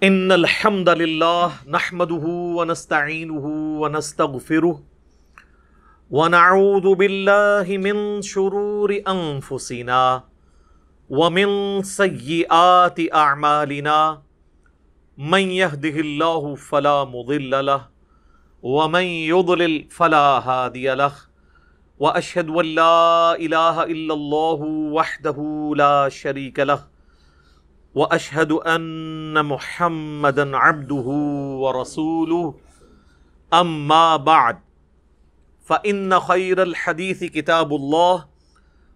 ان الحمد للہ نحمده ونستعینه ونستغفره ونعوذ باللہ من شرور انفسنا ومن سیئات اعمالنا من يهده اللہ فلا مضل له ومن يضلل فلا هادی له واشهد ان لا الہ الا اللہ وحدہ لا شریک له واشهد ان محمدا عبده ورسوله اما بعد فان خير الحديث كتاب الله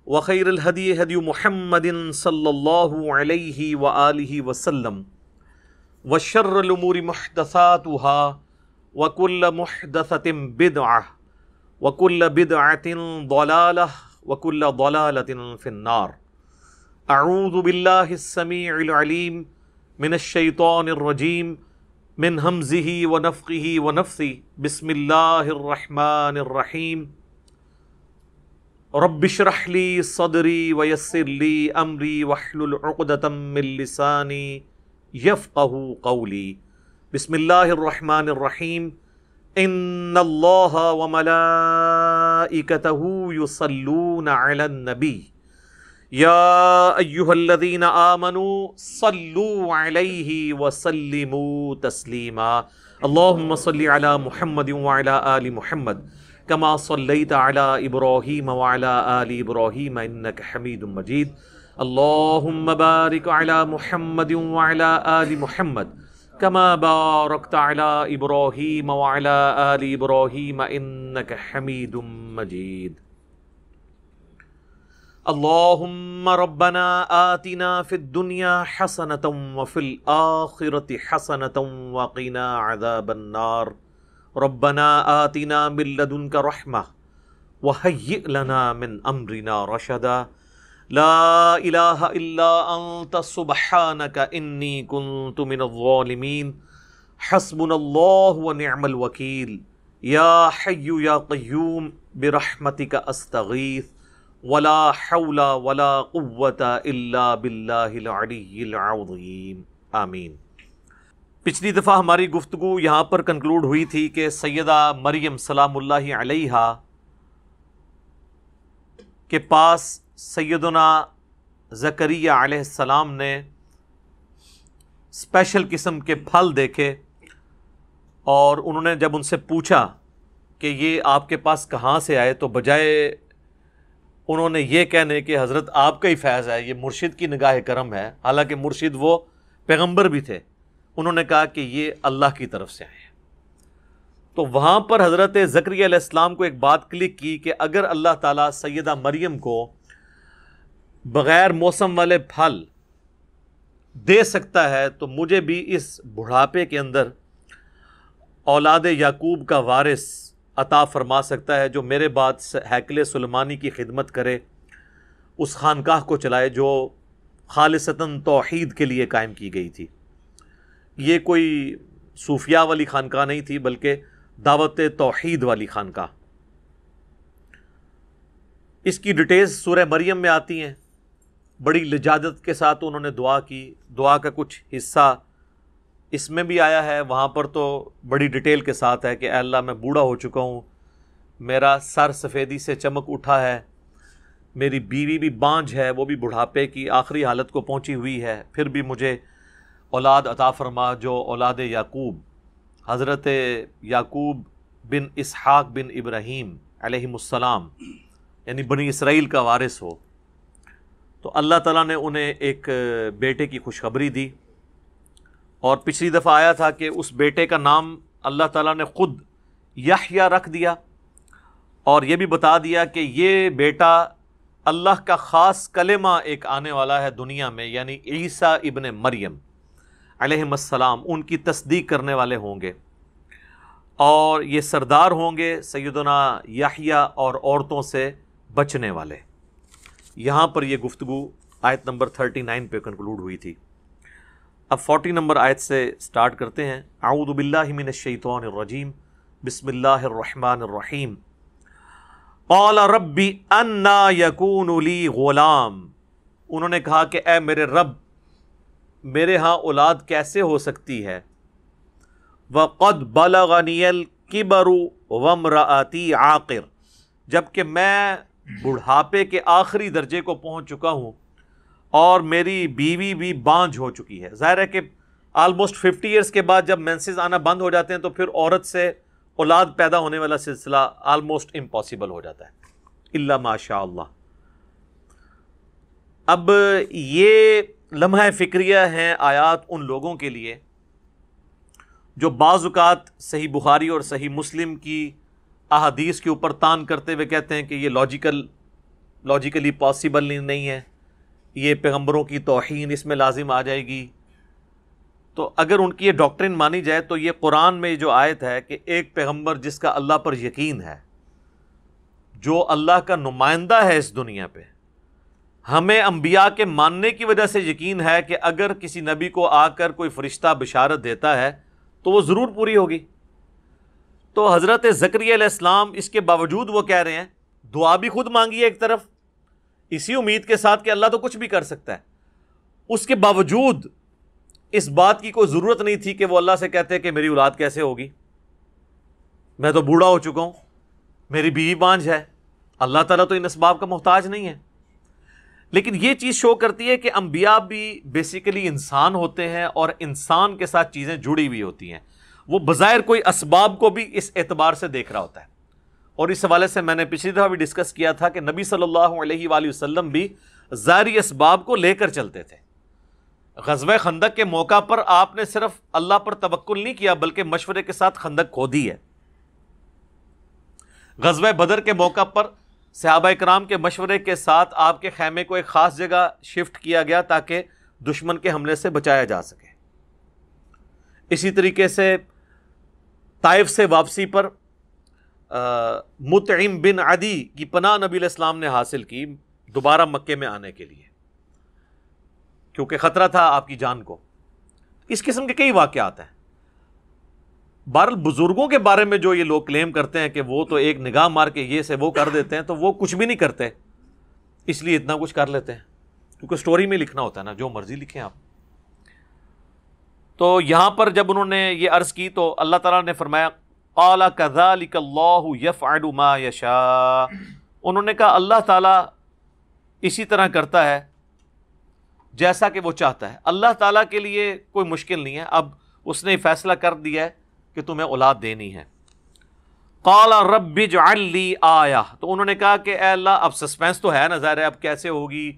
وخير الهدي هدي محمد صلى الله عليه واله وسلم وشر الامور محدثاتها وكل محدثة بدعة وكل بدعة ضلالة وكل ضلالة في النار. اعوذ باللہ السمیع العلیم من الشیطان الرجیم من ہمزہ ونفخہ ونفثہ بسم اللہ الرحمن الرحیم رب اشرح لی صدری ویسر لی امری واحلل عقدۃ من لسانی یفقہوا قولی. بسم اللہ الرحمن الرحیم ان اللہ وملائکتہ یصلون علی النبی یا ایہا الذین آمنوا صلوا علیہ وسلموا تسلیما. اللہم صل علی محمد وعلی آل محمد کما صلیت علی ابراہیم وعلی آل ابراہیم انک حمید مجید. اللہم بارک علی محمد وعلی آل محمد کما بارکت علی ابراہیم وعلی آل ابراہیم انک حمید مجید. اللہم ربنا آتنا فی الدنیا حسنة وفی الآخرة حسنة وقنا عذاب النار. ربنا آتنا من لدنک رحمة وہیئ لنا من امرنا رشدا. لا الہ الا انت سبحانک انی کنت من الظالمین. حسبنا اللہ ونعم الوکیل. یا حی یا قیوم برحمتک استغیث ولا حول ولا قوة الا باللہ العلی العظیم. آمین. پچھلی دفعہ ہماری گفتگو یہاں پر کنکلوڈ ہوئی تھی کہ سیدہ مریم سلام اللہ علیہا کے پاس سیدنا زکریا علیہ السلام نے اسپیشل قسم کے پھل دیکھے اور انہوں نے جب ان سے پوچھا کہ یہ آپ کے پاس کہاں سے آئے تو بجائے انہوں نے یہ کہنے کہ حضرت آپ کا ہی فیض ہے، یہ مرشد کی نگاہ کرم ہے، حالانکہ مرشد وہ پیغمبر بھی تھے، انہوں نے کہا کہ یہ اللہ کی طرف سے آئے ہیں. تو وہاں پر حضرت زکریا علیہ السلام کو ایک بات کلک کی کہ اگر اللہ تعالیٰ سیدہ مریم کو بغیر موسم والے پھل دے سکتا ہے تو مجھے بھی اس بڑھاپے کے اندر اولاد یعقوب کا وارث عطا فرما سکتا ہے جو میرے بعد ہیکل سلیمانی کی خدمت کرے، اس خانقاہ کو چلائے جو خالصتاً توحید کے لیے قائم کی گئی تھی. یہ کوئی صوفیاء والی خانقاہ نہیں تھی بلکہ دعوت توحید والی خانقاہ. اس کی ڈیٹیلز سورہ مریم میں آتی ہیں. بڑی لجاجت کے ساتھ انہوں نے دعا کی، دعا کا کچھ حصہ اس میں بھی آیا ہے، وہاں پر تو بڑی ڈیٹیل کے ساتھ ہے کہ اے اللہ میں بوڑھا ہو چکا ہوں، میرا سر سفیدی سے چمک اٹھا ہے، میری بیوی بھی بانجھ ہے، وہ بھی بڑھاپے کی آخری حالت کو پہنچی ہوئی ہے، پھر بھی مجھے اولاد عطا فرما جو اولاد یعقوب، حضرت یعقوب بن اسحاق بن ابراہیم علیہم السلام یعنی بنی اسرائیل کا وارث ہو. تو اللہ تعالیٰ نے انہیں ایک بیٹے کی خوشخبری دی، اور پچھلی دفعہ آیا تھا کہ اس بیٹے کا نام اللہ تعالیٰ نے خود یحییٰ رکھ دیا، اور یہ بھی بتا دیا کہ یہ بیٹا اللہ کا خاص کلمہ ایک آنے والا ہے دنیا میں، یعنی عیسیٰ ابن مریم علیہم السلام، ان کی تصدیق کرنے والے ہوں گے، اور یہ سردار ہوں گے سیدنا یحییٰ اور عورتوں سے بچنے والے. یہاں پر یہ گفتگو آیت نمبر 39 پہ کنکلوڈ ہوئی تھی. اب 40 نمبر آیت سے سٹارٹ کرتے ہیں. اعوذ باللہ من الشیطان الرجیم بسم اللہ الرحمن الرحیم. قال رب انا یکون لی غلام. انہوں نے کہا کہ اے میرے رب میرے ہاں اولاد کیسے ہو سکتی ہے؟ وَقَدْ بَلَغَنِيَ الْكِبَرُ وَامْرَأَتِي عَاقِرٌ، جبکہ میں بڑھاپے کے آخری درجے کو پہنچ چکا ہوں اور میری بیوی بھی بانجھ ہو چکی ہے۔ ظاہر ہے کہ آلموسٹ 50 ایئرس کے بعد جب مینسز آنا بند ہو جاتے ہیں تو پھر عورت سے اولاد پیدا ہونے والا سلسلہ آلموسٹ امپاسبل ہو جاتا ہے، الا ماشاء اللہ۔ اب یہ لمحہ فکریہ ہیں آیات ان لوگوں کے لیے جو بعض اوقات صحیح بخاری اور صحیح مسلم کی احادیث کے اوپر تان کرتے ہوئے کہتے ہیں کہ یہ لاجیکلی پاسبل نہیں ہے، یہ پیغمبروں کی توہین اس میں لازم آ جائے گی۔ تو اگر ان کی یہ ڈاکٹرن مانی جائے تو یہ قرآن میں جو آیت ہے کہ ایک پیغمبر جس کا اللہ پر یقین ہے، جو اللہ کا نمائندہ ہے اس دنیا پہ، ہمیں انبیاء کے ماننے کی وجہ سے یقین ہے کہ اگر کسی نبی کو آ کر کوئی فرشتہ بشارت دیتا ہے تو وہ ضرور پوری ہوگی۔ تو حضرت زکریا علیہ السلام اس کے باوجود وہ کہہ رہے ہیں، دعا بھی خود مانگی ہے ایک طرف اسی امید کے ساتھ کہ اللہ تو کچھ بھی کر سکتا ہے، اس کے باوجود اس بات کی کوئی ضرورت نہیں تھی کہ وہ اللہ سے کہتے کہ میری اولاد کیسے ہوگی، میں تو بوڑھا ہو چکا ہوں، میری بیوی بانجھ ہے۔ اللہ تعالیٰ تو ان اسباب کا محتاج نہیں ہے۔ لیکن یہ چیز شو کرتی ہے کہ انبیاء بھی بیسیکلی انسان ہوتے ہیں اور انسان کے ساتھ چیزیں جڑی ہوئی ہوتی ہیں، وہ بظاہر کوئی اسباب کو بھی اس اعتبار سے دیکھ رہا ہوتا ہے۔ اور اس حوالے سے میں نے پچھلی دفعہ بھی ڈسکس کیا تھا کہ نبی صلی اللہ علیہ وآلہ وسلم بھی ظاہری اسباب کو لے کر چلتے تھے۔ غزوہ خندق کے موقع پر آپ نے صرف اللہ پر توکل نہیں کیا بلکہ مشورے کے ساتھ خندق کھودی ہے۔ غزوہ بدر کے موقع پر صحابہ کرام کے مشورے کے ساتھ آپ کے خیمے کو ایک خاص جگہ شفٹ کیا گیا تاکہ دشمن کے حملے سے بچایا جا سکے۔ اسی طریقے سے طائف سے واپسی پر مطعم بن عدی کی پناہ نبی علیہ السلام نے حاصل کی دوبارہ مکے میں آنے کے لیے، کیونکہ خطرہ تھا آپ کی جان کو۔ اس قسم کے کئی واقعات ہیں۔ بہرحال بزرگوں کے بارے میں جو یہ لوگ کلیم کرتے ہیں کہ وہ تو ایک نگاہ مار کے یہ سے وہ کر دیتے ہیں، تو وہ کچھ بھی نہیں کرتے، اس لیے اتنا کچھ کر لیتے ہیں، کیونکہ سٹوری میں لکھنا ہوتا ہے نا، جو مرضی لکھیں آپ۔ تو یہاں پر جب انہوں نے یہ عرض کی تو اللہ تعالیٰ نے فرمایا قَالَ كَذَلِكَ اللَّهُ يَفْعَلُ مَا يَشَاءُ، انہوں نے کہا اللہ تعالیٰ اسی طرح کرتا ہے جیسا کہ وہ چاہتا ہے۔ اللہ تعالیٰ کے لیے کوئی مشکل نہیں ہے، اب اس نے فیصلہ کر دیا ہے کہ تمہیں اولاد دینی ہے۔ قَالَ رَبِّ اجْعَلْ لِي آیَةً، تو انہوں نے کہا کہ اے اللہ اب سسپینس تو ہے نا، ظاہر ہے اب کیسے ہوگی،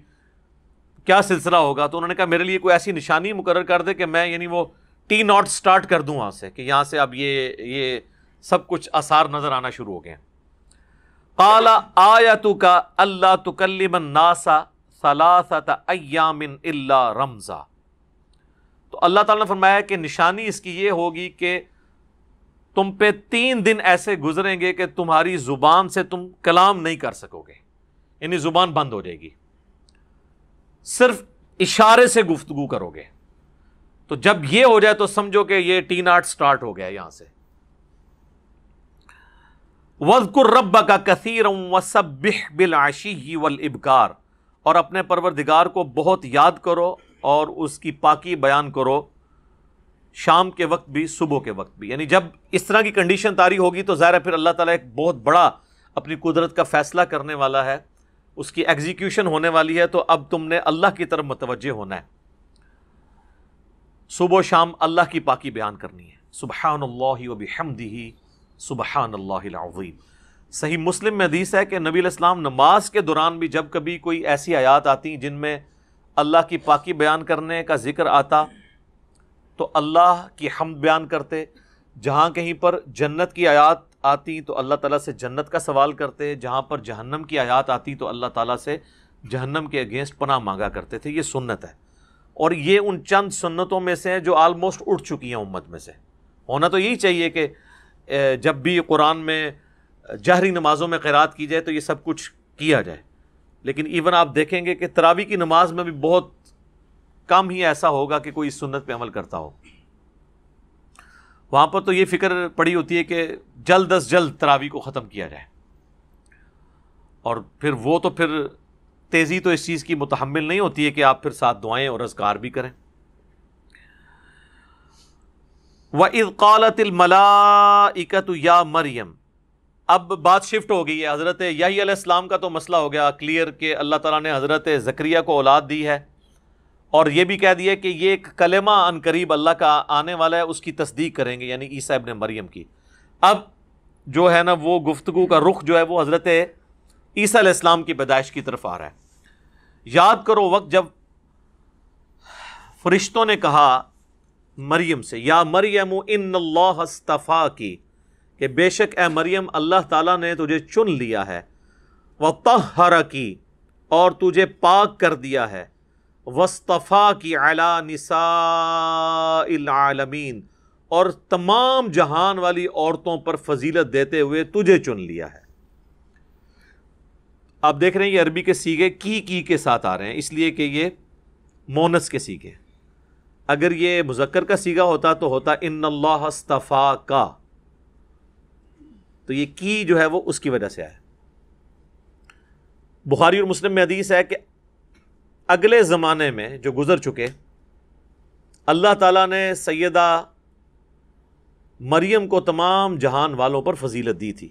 کیا سلسلہ ہوگا، تو انہوں نے کہا میرے لیے کوئی ایسی نشانی مقرر کر دے کہ میں یعنی وہ ٹی ناٹ سٹارٹ کر دوں وہاں سے، کہ یہاں سے اب یہ سب کچھ آثار نظر آنا شروع ہو گئے۔ قَالَ آیَتُكَ أَلَّا تُكَلِّمَ النَّاسَ ثَلَاثَةَ أَيَّامٍ إِلَّا رَمْزًا، تو اللہ تعالیٰ نے فرمایا کہ نشانی اس کی یہ ہوگی کہ تم پہ 3 دن ایسے گزریں گے کہ تمہاری زبان سے تم کلام نہیں کر سکو گے، یعنی زبان بند ہو جائے گی، صرف اشارے سے گفتگو کرو گے۔ تو جب یہ ہو جائے تو سمجھو کہ یہ ٹی ناٹ سٹارٹ ہو گیا یہاں سے۔ وَاذْكُرْ رَبَّكَ كَثِيرًا وَسَبِّحْ بِالْعَشِيِّ وَالْإِبْكَارِ، اور اپنے پروردگار کو بہت یاد کرو اور اس کی پاکی بیان کرو، شام کے وقت بھی صبح کے وقت بھی۔ یعنی جب اس طرح کی کنڈیشن طاری ہوگی تو ظاہر ہے پھر اللہ تعالیٰ ایک بہت بڑا اپنی قدرت کا فیصلہ کرنے والا ہے، اس کی ایگزیکیوشن ہونے والی ہے، تو اب تم نے اللہ کی طرف متوجہ ہونا ہے، صبح و شام اللہ کی پاکی بیان کرنی ہے۔ سبحان اللہ وبحمدہ سبحان اللہ العظیم۔ صحیح مسلم میں حدیث ہے کہ نبی علیہ السلام نماز کے دوران بھی جب کبھی کوئی ایسی آیات آتی جن میں اللہ کی پاکی بیان کرنے کا ذکر آتا تو اللہ کی حمد بیان کرتے، جہاں کہیں پر جنت کی آیات آتی تو اللہ تعالیٰ سے جنت کا سوال کرتے، جہاں پر جہنم کی آیات آتی تو اللہ تعالیٰ سے جہنم کے اگینسٹ پناہ مانگا کرتے تھے۔ یہ سنت ہے، اور یہ ان چند سنتوں میں سے ہیں جو آلموسٹ اٹھ چکی ہیں امت میں سے۔ ہونا تو یہی چاہیے کہ جب بھی قرآن میں جہری نمازوں میں قرات کی جائے تو یہ سب کچھ کیا جائے، لیکن ایون آپ دیکھیں گے کہ تراویح کی نماز میں بھی بہت کم ہی ایسا ہوگا کہ کوئی اس سنت پہ عمل کرتا ہو۔ وہاں پر تو یہ فکر پڑی ہوتی ہے کہ جلد از جلد تراویح کو ختم کیا جائے، اور پھر تیزی تو اس چیز کی متحمل نہیں ہوتی ہے کہ آپ پھر ساتھ دعائیں اور اذکار بھی کریں۔ وَإِذْ قَالَتِ الْمَلَائِكَةُ يَا مَرْيَمْ. اب بات شفٹ ہو گئی ہے، حضرت یحییٰ علیہ السلام کا تو مسئلہ ہو گیا کلیئر کہ اللہ تعالیٰ نے حضرت زکریا کو اولاد دی ہے، اور یہ بھی کہہ دیا کہ یہ ایک کلمہ ان قریب اللہ کا آنے والا ہے، اس کی تصدیق کریں گے، یعنی عیسیٰ ابن مریم کی. اب جو ہے نا وہ گفتگو کا رخ جو ہے وہ حضرت عیسیٰ علیہ السلام کی پیدائش کی طرف آ رہا ہے. یاد کرو وقت جب فرشتوں نے کہا مریم سے، یا مریم ان اللہ اصطفاکی، کہ بے شک اے مریم اللہ تعالیٰ نے تجھے چن لیا ہے، وطہرکی، اور تجھے پاک کر دیا ہے، واصطفاکی علی نساء العالمین، اور تمام جہان والی عورتوں پر فضیلت دیتے ہوئے تجھے چن لیا ہے. آپ دیکھ رہے ہیں یہ عربی کے سیغے کی کے ساتھ آ رہے ہیں، اس لیے کہ یہ مونس کے سیغے. اگر یہ مذکر کا سیغہ ہوتا تو ہوتا ان اللہ اصطفاکا، تو یہ کی جو ہے وہ اس کی وجہ سے آیا. بخاری اور مسلم میں حدیث ہے کہ اگلے زمانے میں جو گزر چکے، اللہ تعالیٰ نے سیدہ مریم کو تمام جہان والوں پر فضیلت دی تھی.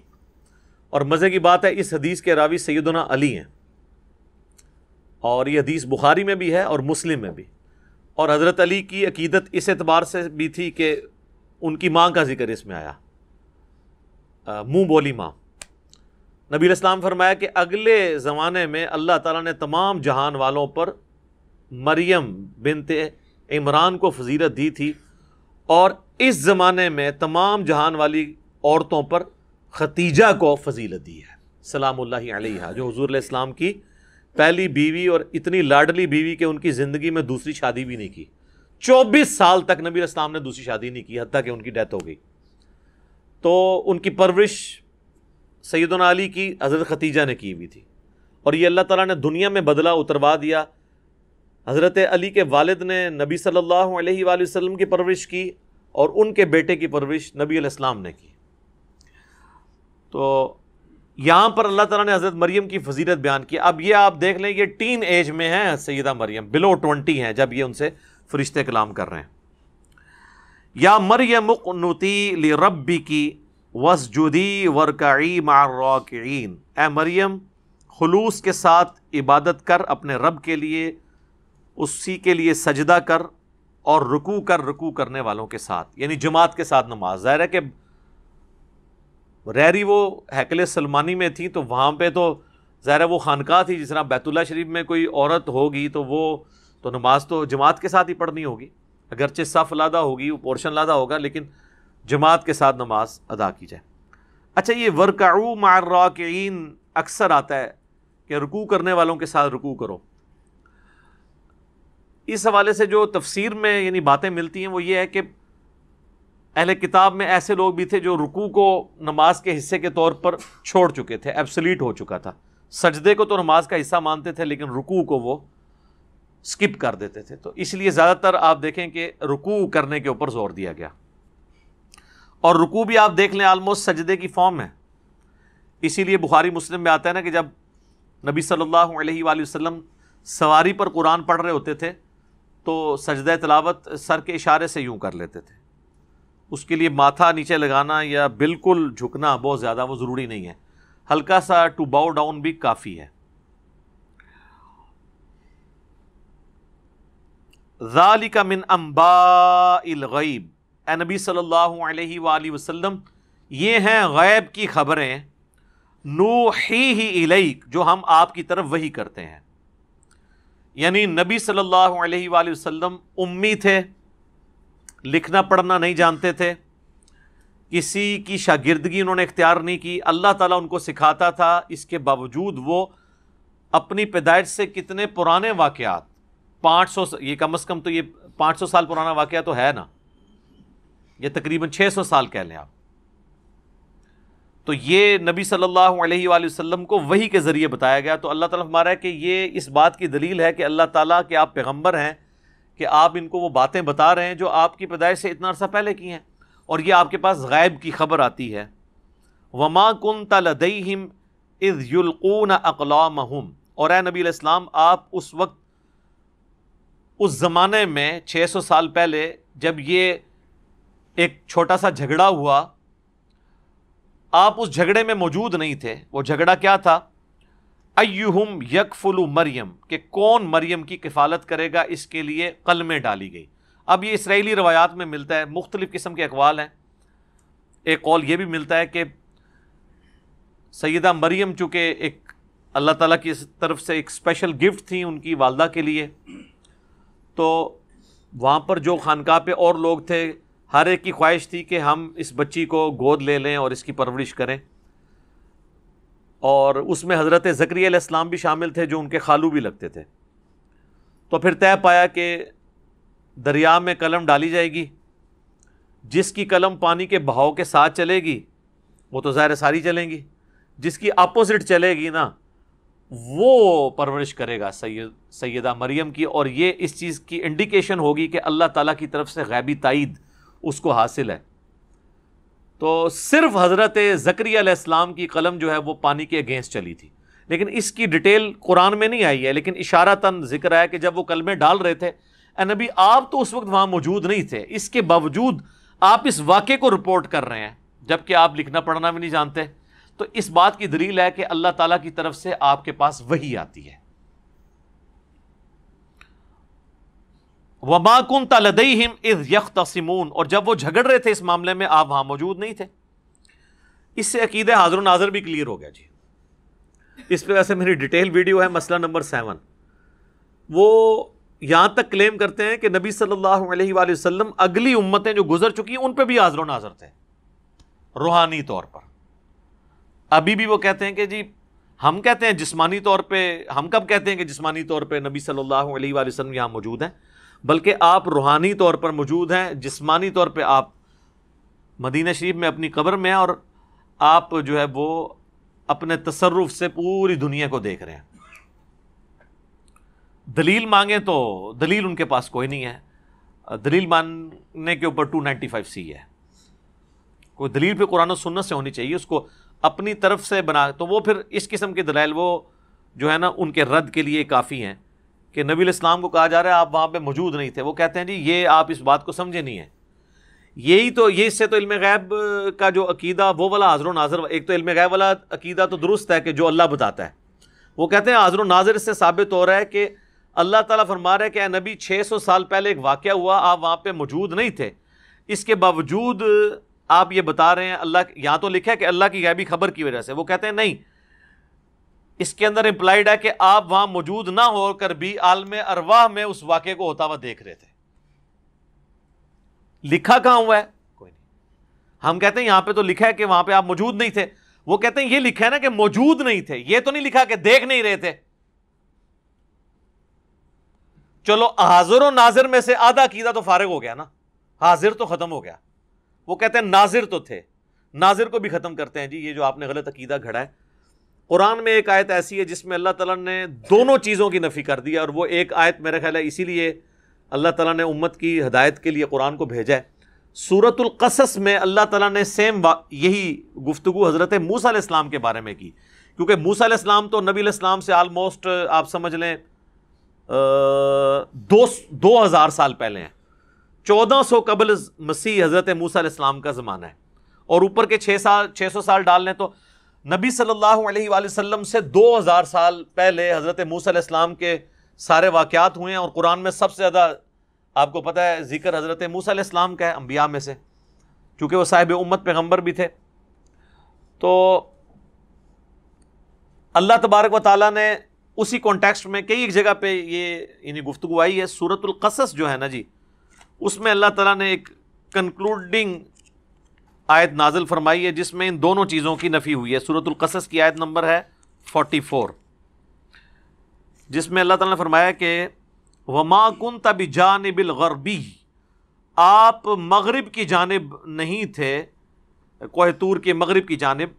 اور مزے کی بات ہے اس حدیث کے راوی سیدنا علی ہیں، اور یہ حدیث بخاری میں بھی ہے اور مسلم میں بھی. اور حضرت علی کی عقیدت اس اعتبار سے بھی تھی کہ ان کی ماں کا ذکر اس میں آیا، منہ بولی ماں. نبی علیہ السلام فرمایا کہ اگلے زمانے میں اللہ تعالیٰ نے تمام جہان والوں پر مریم بنت عمران کو فضیلت دی تھی، اور اس زمانے میں تمام جہان والی عورتوں پر ختیجہ کو فضیلت دی ہے سلام اللہ علیہا، جو حضور علیہ السلام کی پہلی بیوی اور اتنی لاڈلی بیوی کہ ان کی زندگی میں دوسری شادی بھی نہیں کی. 24 سال تک نبی علیہ السلام نے دوسری شادی نہیں کی، حتیٰ کہ ان کی ڈیتھ ہو گئی. تو ان کی پرورش سیدنا علی کی حضرت ختیجہ نے کی ہوئی تھی، اور یہ اللہ تعالیٰ نے دنیا میں بدلہ اتروا دیا. حضرت علی کے والد نے نبی صلی اللہ علیہ وآلہ وسلم کی پرورش کی، اور ان کے بیٹے کی پرورش نبی علیہ السلام نے کی. تو یہاں پر اللہ تعالیٰ نے حضرت مریم کی فضیلت بیان کی. اب یہ آپ دیکھ لیں یہ ٹین ایج میں ہیں سیدہ مریم، بلو 20 ہیں جب یہ ان سے فرشتے کلام کر رہے ہیں. یا مریم اقنتی لربکی واسجدی وارکعی مع الراکعین، اے مریم خلوص کے ساتھ عبادت کر اپنے رب کے لیے، اسی کے لیے سجدہ کر اور رکوع کرنے والوں کے ساتھ، یعنی جماعت کے ساتھ نماز. ظاہر ہے کہ رہری وہ ہیکل سلمانی میں تھی، تو وہاں پہ تو ظاہر ہے وہ خانقاہ تھی. جس طرح بیت اللہ شریف میں کوئی عورت ہوگی تو وہ تو نماز تو جماعت کے ساتھ ہی پڑھنی ہوگی، اگرچہ صف علیحدہ ہوگی، وہ پورشن علیحدہ ہوگا، لیکن جماعت کے ساتھ نماز ادا کی جائے. اچھا، یہ ورکعوا مع الراکعین اکثر آتا ہے کہ رکوع کرنے والوں کے ساتھ رکوع کرو. اس حوالے سے جو تفسیر میں یعنی باتیں ملتی ہیں وہ یہ ہے کہ اہل کتاب میں ایسے لوگ بھی تھے جو رکوع کو نماز کے حصے کے طور پر چھوڑ چکے تھے، ایبسلیٹ ہو چکا تھا. سجدے کو تو نماز کا حصہ مانتے تھے، لیکن رکوع کو وہ سکپ کر دیتے تھے. تو اس لیے زیادہ تر آپ دیکھیں کہ رکوع کرنے کے اوپر زور دیا گیا، اور رکوع بھی آپ دیکھ لیں آلموسٹ سجدے کی فارم ہے. اسی لیے بخاری مسلم میں آتا ہے نا کہ جب نبی صلی اللہ علیہ وآلہ وسلم سواری پر قرآن پڑھ رہے ہوتے تھے تو سجدہ تلاوت سر کے اشارے سے یوں کر لیتے تھے. اس کے لیے ماتھا نیچے لگانا یا بالکل جھکنا بہت زیادہ وہ ضروری نہیں ہے، ہلکا سا ٹو باؤ ڈاؤن بھی کافی ہے. ذالک من انباء الغیب، اے نبی صلی اللہ علیہ وآلہ وسلم یہ ہیں غیب کی خبریں، نوحیہ الیک، جو ہم آپ کی طرف وحی کرتے ہیں. یعنی نبی صلی اللہ علیہ وآلہ وسلم امی تھے، لکھنا پڑھنا نہیں جانتے تھے، کسی کی شاگردگی انہوں نے اختیار نہیں کی، اللہ تعالیٰ ان کو سکھاتا تھا. اس کے باوجود وہ اپنی پیدائش سے کتنے پرانے واقعات، 500، یہ کم از کم تو یہ 500 سال پرانا واقعہ تو ہے نا، یہ تقریباً 600 سال کہہ لیں آپ. تو یہ نبی صلی اللہ علیہ وآلہ وسلم کو وحی کے ذریعے بتایا گیا. تو اللہ تعالیٰ فرما رہا ہے کہ یہ اس بات کی دلیل ہے کہ اللہ تعالیٰ کے آپ پیغمبر ہیں، کہ آپ ان کو وہ باتیں بتا رہے ہیں جو آپ کی پیدائش سے اتنا عرصہ پہلے کی ہیں، اور یہ آپ کے پاس غیب کی خبر آتی ہے. وما كنت لديهم اذ يلقون اقلامهم، اور اے نبی علیہ السلام آپ اس وقت، اس زمانے میں 600 سال پہلے جب یہ ایک چھوٹا سا جھگڑا ہوا، آپ اس جھگڑے میں موجود نہیں تھے۔ وہ جھگڑا کیا تھا؟ ایہم یکفل مریم، کہ کون مریم کی کفالت کرے گا، اس کے لیے کلمے ڈالی گئی۔ اب یہ اسرائیلی روایات میں ملتا ہے، مختلف قسم کے اقوال ہیں۔ ایک قول یہ بھی ملتا ہے کہ سیدہ مریم چونکہ ایک اللہ تعالیٰ کی طرف سے ایک اسپیشل گفٹ تھی ان کی والدہ کے لیے، تو وہاں پر جو خانقاہ پہ اور لوگ تھے ہر ایک کی خواہش تھی کہ ہم اس بچی کو گود لے لیں اور اس کی پرورش کریں، اور اس میں حضرت زکریا علیہ السلام بھی شامل تھے جو ان کے خالو بھی لگتے تھے۔ تو پھر طے پایا کہ دریا میں قلم ڈالی جائے گی، جس کی قلم پانی کے بہاؤ کے ساتھ چلے گی وہ تو ظاہر ساری چلیں گی، جس کی اپوزٹ چلے گی نا وہ پرورش کرے گا سیدہ مریم کی، اور یہ اس چیز کی انڈیکیشن ہوگی کہ اللہ تعالیٰ کی طرف سے غیبی تائید اس کو حاصل ہے۔ تو صرف حضرت زکریا علیہ السلام کی قلم جو ہے وہ پانی کے اگینسٹ چلی تھی، لیکن اس کی ڈیٹیل قرآن میں نہیں آئی ہے، لیکن اشارتاً ذکر ہے کہ جب وہ کلمے ڈال رہے تھے، اے نبی آپ تو اس وقت وہاں موجود نہیں تھے، اس کے باوجود آپ اس واقعے کو رپورٹ کر رہے ہیں جبکہ آپ لکھنا پڑھنا بھی نہیں جانتے۔ تو اس بات کی دلیل ہے کہ اللہ تعالیٰ کی طرف سے آپ کے پاس وحی آتی ہے۔ وَمَا كُنْتَ لَدَيْهِمْ إِذْ يَخْتَصِمُونَ، اور جب وہ جھگڑ رہے تھے اس معاملے میں آپ وہاں موجود نہیں تھے۔ اس سے عقیدہ حاضر و ناظر بھی کلیئر ہو گیا جی۔ اس پہ ویسے میری ڈیٹیل ویڈیو ہے، مسئلہ نمبر 7۔ وہ یہاں تک کلیم کرتے ہیں کہ نبی صلی اللہ علیہ وآلہ وسلم اگلی امتیں جو گزر چکی ہیں ان پہ بھی حاضر و ناظر تھے روحانی طور پر۔ ابھی بھی وہ کہتے ہیں کہ جی ہم کہتے ہیں جسمانی طور پہ، ہم کب کہتے ہیں کہ جسمانی طور پہ نبی صلی اللہ علیہ وآلہ وسلم یہاں موجود ہیں، بلکہ آپ روحانی طور پر موجود ہیں، جسمانی طور پہ آپ مدینہ شریف میں اپنی قبر میں ہیں، اور آپ جو ہے وہ اپنے تصرف سے پوری دنیا کو دیکھ رہے ہیں۔ دلیل مانگیں تو دلیل ان کے پاس کوئی نہیں ہے، دلیل ماننے کے اوپر 295C ہے، کوئی دلیل پہ قرآن و سنت سے ہونی چاہیے، اس کو اپنی طرف سے بنا، تو وہ پھر اس قسم کے دلائل وہ جو ہے نا ان کے رد کے لیے کافی ہیں کہ نبی علیہ السلام کو کہا جا رہا ہے آپ وہاں پہ موجود نہیں تھے، وہ کہتے ہیں جی یہ آپ اس بات کو سمجھے نہیں ہیں، یہی تو یہ اس سے تو علم غیب کا جو عقیدہ وہ والا حاضر و ناظر، ایک تو علم غیب والا عقیدہ تو درست ہے کہ جو اللہ بتاتا ہے، وہ کہتے ہیں حاضر و ناظر اس سے ثابت ہو رہا ہے کہ اللہ تعالیٰ فرما رہا ہے کہ اے نبی 600 سال پہلے ایک واقعہ ہوا، آپ وہاں پہ موجود نہیں تھے، اس کے باوجود آپ یہ بتا رہے ہیں، اللہ یہاں تو لکھا ہے کہ اللہ کی غیبی خبر کی وجہ سے، وہ کہتے ہیں نہیں، اس کے اندر امپلائڈ ہے کہ آپ وہاں موجود نہ ہو کر بھی عالم ارواح میں اس واقعے کو ہوتا ہوا دیکھ رہے تھے۔ لکھا کہاں ہوا ہے؟ کوئی نہیں۔ ہم کہتے ہیں یہاں پہ تو لکھا ہے کہ وہاں پہ آپ موجود نہیں تھے، وہ کہتے ہیں یہ لکھا ہے نا کہ موجود نہیں تھے، یہ تو نہیں لکھا کہ دیکھ نہیں رہے تھے۔ چلو حاضر و ناظر میں سے آدھا عقیدہ تو فارغ ہو گیا نا، حاضر تو ختم ہو گیا، وہ کہتے ہیں ناظر تو تھے، ناظر کو بھی ختم کرتے ہیں جی، یہ جو آپ نے غلط عقیدہ گھڑا ہے۔ قرآن میں ایک آیت ایسی ہے جس میں اللہ تعالیٰ نے دونوں چیزوں کی نفی کر دی ہے، اور وہ ایک آیت میرا خیال ہے اسی لیے اللہ تعالیٰ نے امت کی ہدایت کے لیے قرآن کو بھیجا ہے۔ سورۃ القصص میں اللہ تعالیٰ نے سیم یہی گفتگو حضرت موسیٰ علیہ السلام کے بارے میں کی، کیونکہ موسیٰ علیہ السلام تو نبی علیہ السلام سے آلموسٹ آپ سمجھ لیں 2000 سال پہلے ہیں، 1400 قبل مسیح حضرت موسیٰ علیہ السلام کا زمانہ ہے، اور اوپر کے 600 سال ڈال لیں تو نبی صلی اللہ علیہ وآلہ وسلم سے 2000 سال پہلے حضرت موسیٰ علیہ السلام کے سارے واقعات ہوئے ہیں، اور قرآن میں سب سے زیادہ آپ کو پتہ ہے ذکر حضرت موسیٰ علیہ السلام کا ہے انبیاء میں سے، چونکہ وہ صاحب امت پیغمبر بھی تھے۔ تو اللہ تبارک و تعالیٰ نے اسی کانٹیکسٹ میں کئی ایک جگہ پہ یہ یعنی گفتگو آئی ہے۔ سورۃ القصص جو ہے نا جی، اس میں اللہ تعالیٰ نے ایک کنکلوڈنگ آیت نازل فرمائی ہے جس میں ان دونوں چیزوں کی نفی ہوئی ہے۔ سورۃ القصص کی آیت نمبر ہے 44، جس میں اللہ تعالیٰ نے فرمایا کہ وَمَا كُنْتَ بِجَانِبِ الْغَرْبِيِّ، آپ مغرب کی جانب نہیں تھے، کوہ طور کے مغرب کی جانب،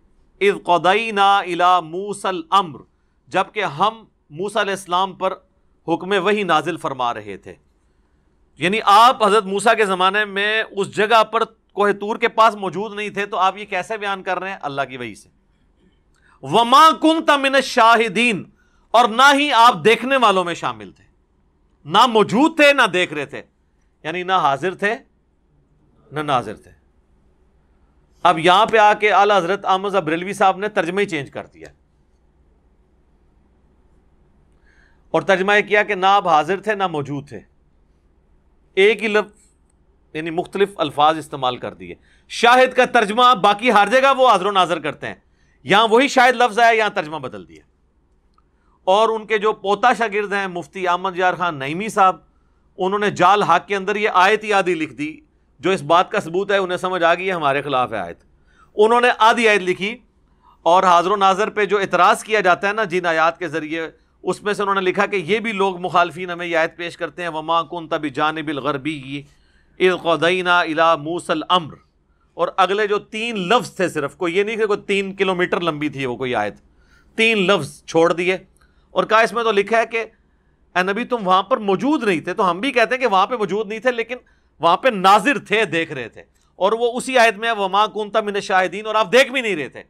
اِذْ قَضَيْنَا إِلَى مُوسَى الْأَمْرَ، جبکہ ہم موسیٰ علیہ السلام پر حکم وحی نازل فرما رہے تھے۔ یعنی آپ حضرت موسیٰ کے زمانے میں اس جگہ پر کوہ طور کے پاس موجود نہیں تھے، تو آپ یہ کیسے بیان کر رہے ہیں؟ اللہ کی وحی سے۔ وَمَا كُنْتَ مِنَ الشَّاهِدِينَ، اور نہ ہی آپ دیکھنے والوں میں شامل تھے، نہ موجود تھے نہ دیکھ رہے تھے، یعنی نہ حاضر تھے نہ ناظر تھے. اب یہاں پہ آ کے اعلیٰ حضرت احمد رضا بریلوی صاحب نے ترجمہ ہی چینج کر دیا اور ترجمہ یہ کیا کہ نہ آپ حاضر تھے نہ موجود تھے. ایک ہی لفظ یعنی مختلف الفاظ استعمال کر دیے. شاہد کا ترجمہ باقی ہر جگہ وہ حاضر و ناظر کرتے ہیں, یہاں وہی شاہد لفظ آیا, یہاں ترجمہ بدل دیا. اور ان کے جو پوتا شاگرد ہیں مفتی احمد یار خان نعیمی صاحب, انہوں نے جال حق کے اندر یہ آیت ہی آدھی لکھ دی, جو اس بات کا ثبوت ہے, انہیں سمجھ آ گئی ہے ہمارے خلاف ہے آیت. انہوں نے آدھی آیت لکھی اور حاضر و ناظر پہ جو اعتراض کیا جاتا ہے نا جن آیات کے ذریعے, اس میں سے انہوں نے لکھا کہ یہ بھی لوگ مخالفین ہمیں یہ آیت پیش کرتے ہیں وما کنت بجانب الغربی اذ قضینا الی موسی الامر. اور اگلے جو 3 لفظ تھے, صرف کوئی یہ نہیں کہ کوئی 3 کلومیٹر لمبی تھی وہ کوئی آیت, 3 لفظ چھوڑ دیے اور کہا اس میں تو لکھا ہے کہ اے نبی تم وہاں پر موجود نہیں تھے. تو ہم بھی کہتے ہیں کہ وہاں پہ موجود نہیں تھے, لیکن وہاں پہ ناظر تھے, دیکھ رہے تھے, اور وہ اسی آیت میں ہے وما کنت من الشاہدین, اور آپ دیکھ بھی نہیں رہے تھے.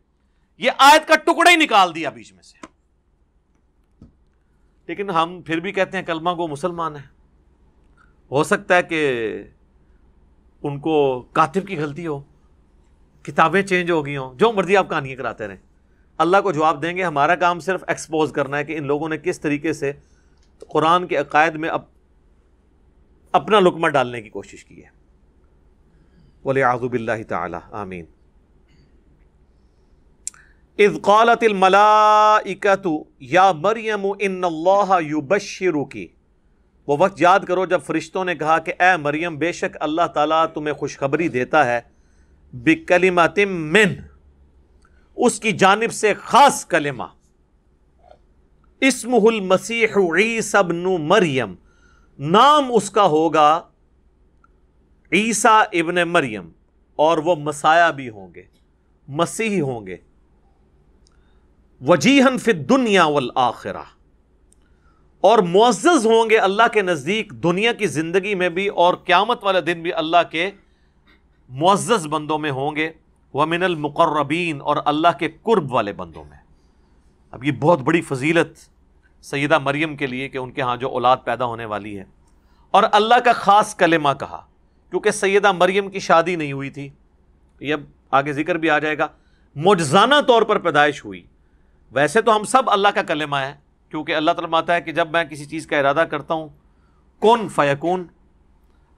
یہ آیت کا ٹکڑا ہی نکال دیا بیچ میں سے. لیکن ہم پھر بھی کہتے ہیں کلمہ گو مسلمان ہیں. ہو سکتا ہے کہ ان کو کاتب کی غلطی ہو, کتابیں چینج ہو گئی ہوں, جو مرضی آپ کہانیاں کراتے رہیں, اللہ کو جواب دیں گے. ہمارا کام صرف ایکسپوز کرنا ہے کہ ان لوگوں نے کس طریقے سے قرآن کے عقائد میں اپنا لقمہ ڈالنے کی کوشش کی ہے. وَلِعَاذُ بِاللَّهِ تَعَالَى آمین. اذ قالت الملائکۃ یا مریم ان اللہ یبشرک. وہ وقت یاد کرو جب فرشتوں نے کہا کہ اے مریم بے شک اللہ تعالیٰ تمہیں خوشخبری دیتا ہے بکلمۃ من, اس کی جانب سے خاص کلمہ, اسمہ المسیح عیسی ابن مریم, نام اس کا ہوگا عیسیٰ ابن مریم, اور وہ مسایہ بھی ہوں گے, مسیح ہوں گے. وجیہن فی الدنیا والآخرہ, اور معزز ہوں گے اللہ کے نزدیک دنیا کی زندگی میں بھی اور قیامت والے دن بھی اللہ کے معزز بندوں میں ہوں گے. ومن المقربین, اور اللہ کے قرب والے بندوں میں. اب یہ بہت بڑی فضیلت سیدہ مریم کے لیے کہ ان کے ہاں جو اولاد پیدا ہونے والی ہے, اور اللہ کا خاص کلمہ کہا کیونکہ سیدہ مریم کی شادی نہیں ہوئی تھی. یہ اب آگے ذکر بھی آ جائے گا. معجزانہ طور پر پیدائش ہوئی. ویسے تو ہم سب اللہ کا کلمہ ہے, کیونکہ اللہ تعالیٰ فرماتا ہے کہ جب میں کسی چیز کا ارادہ کرتا ہوں کن فیکون,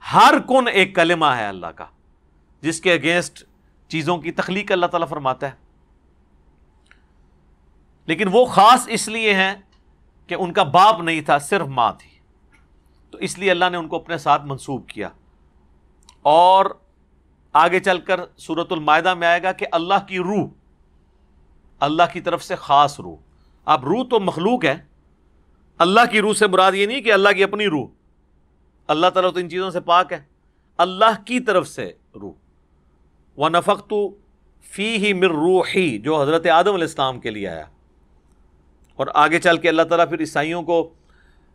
ہر کن ایک کلمہ ہے اللہ کا, جس کے اگینسٹ چیزوں کی تخلیق اللہ تعالیٰ فرماتا ہے. لیکن وہ خاص اس لیے ہیں کہ ان کا باپ نہیں تھا, صرف ماں تھی, تو اس لیے اللہ نے ان کو اپنے ساتھ منسوب کیا. اور آگے چل کر سورۃ المائدہ میں آئے گا کہ اللہ کی روح, اللہ کی طرف سے خاص روح. اب روح تو مخلوق ہے, اللہ کی روح سے مراد یہ نہیں کہ اللہ کی اپنی روح, اللہ تعالیٰ تو ان چیزوں سے پاک ہے, اللہ کی طرف سے روح. وَنَفَخْتُ فِيهِ مِن رُوحِي, جو حضرت آدم علیہ السلام کے لیے آیا. اور آگے چل کے اللہ تعالیٰ پھر عیسائیوں کو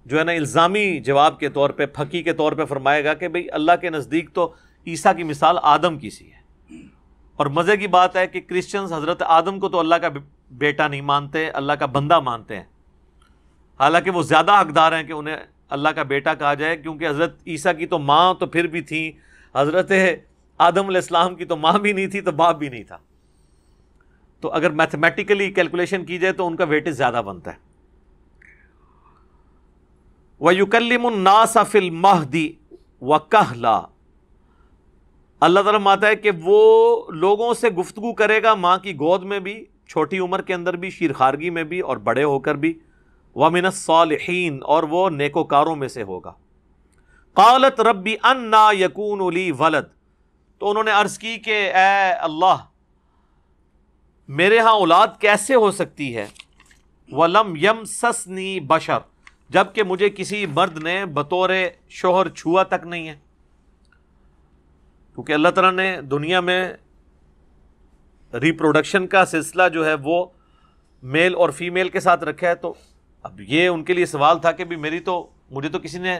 جو ہے نا الزامی جواب کے طور پہ, پھکی کے طور پہ فرمائے گا کہ بھئی اللہ کے نزدیک تو عیسیٰ کی مثال آدم کی سی ہے. اور مزے کی بات ہے کہ کرسچنز حضرت آدم کو تو اللہ کا بیٹا نہیں مانتے, اللہ کا بندہ مانتے ہیں, حالانکہ وہ زیادہ حقدار ہیں کہ انہیں اللہ کا بیٹا کہا جائے, کیونکہ حضرت عیسیٰ کی تو ماں تو پھر بھی تھیں, حضرت آدم علیہ السلام کی تو ماں بھی نہیں تھی تو باپ بھی نہیں تھا. تو اگر میتھمیٹیکلی کیلکولیشن کی جائے تو ان کا ویٹیج زیادہ بنتا ہے. وَيُكَلِّمُ النَّاسَ فِي الْمَهْدِ وَكَهْلًا, اللہ تعالیٰ ماتا ہے کہ وہ لوگوں سے گفتگو کرے گا ماں کی گود میں بھی, چھوٹی عمر کے اندر بھی, شیرخارگی میں بھی, اور بڑے ہو کر بھی. وَمِنَ الصَّالِحِينَ, اور وہ نیکوکاروں میں سے ہوگا. قالت ربی انا یکون لی ولد, تو انہوں نے عرض کی کہ اے اللہ میرے ہاں اولاد کیسے ہو سکتی ہے. وَلَمْ يَمْسَسْنِي بَشَرٌ, جبکہ مجھے کسی مرد نے بطور شوہر چھوا تک نہیں ہے. کیونکہ اللہ تعالیٰ نے دنیا میں ریپروڈکشن کا سلسلہ جو ہے وہ میل اور فیمیل کے ساتھ رکھا ہے. تو اب یہ ان کے لیے سوال تھا کہ بھی مجھے تو کسی نے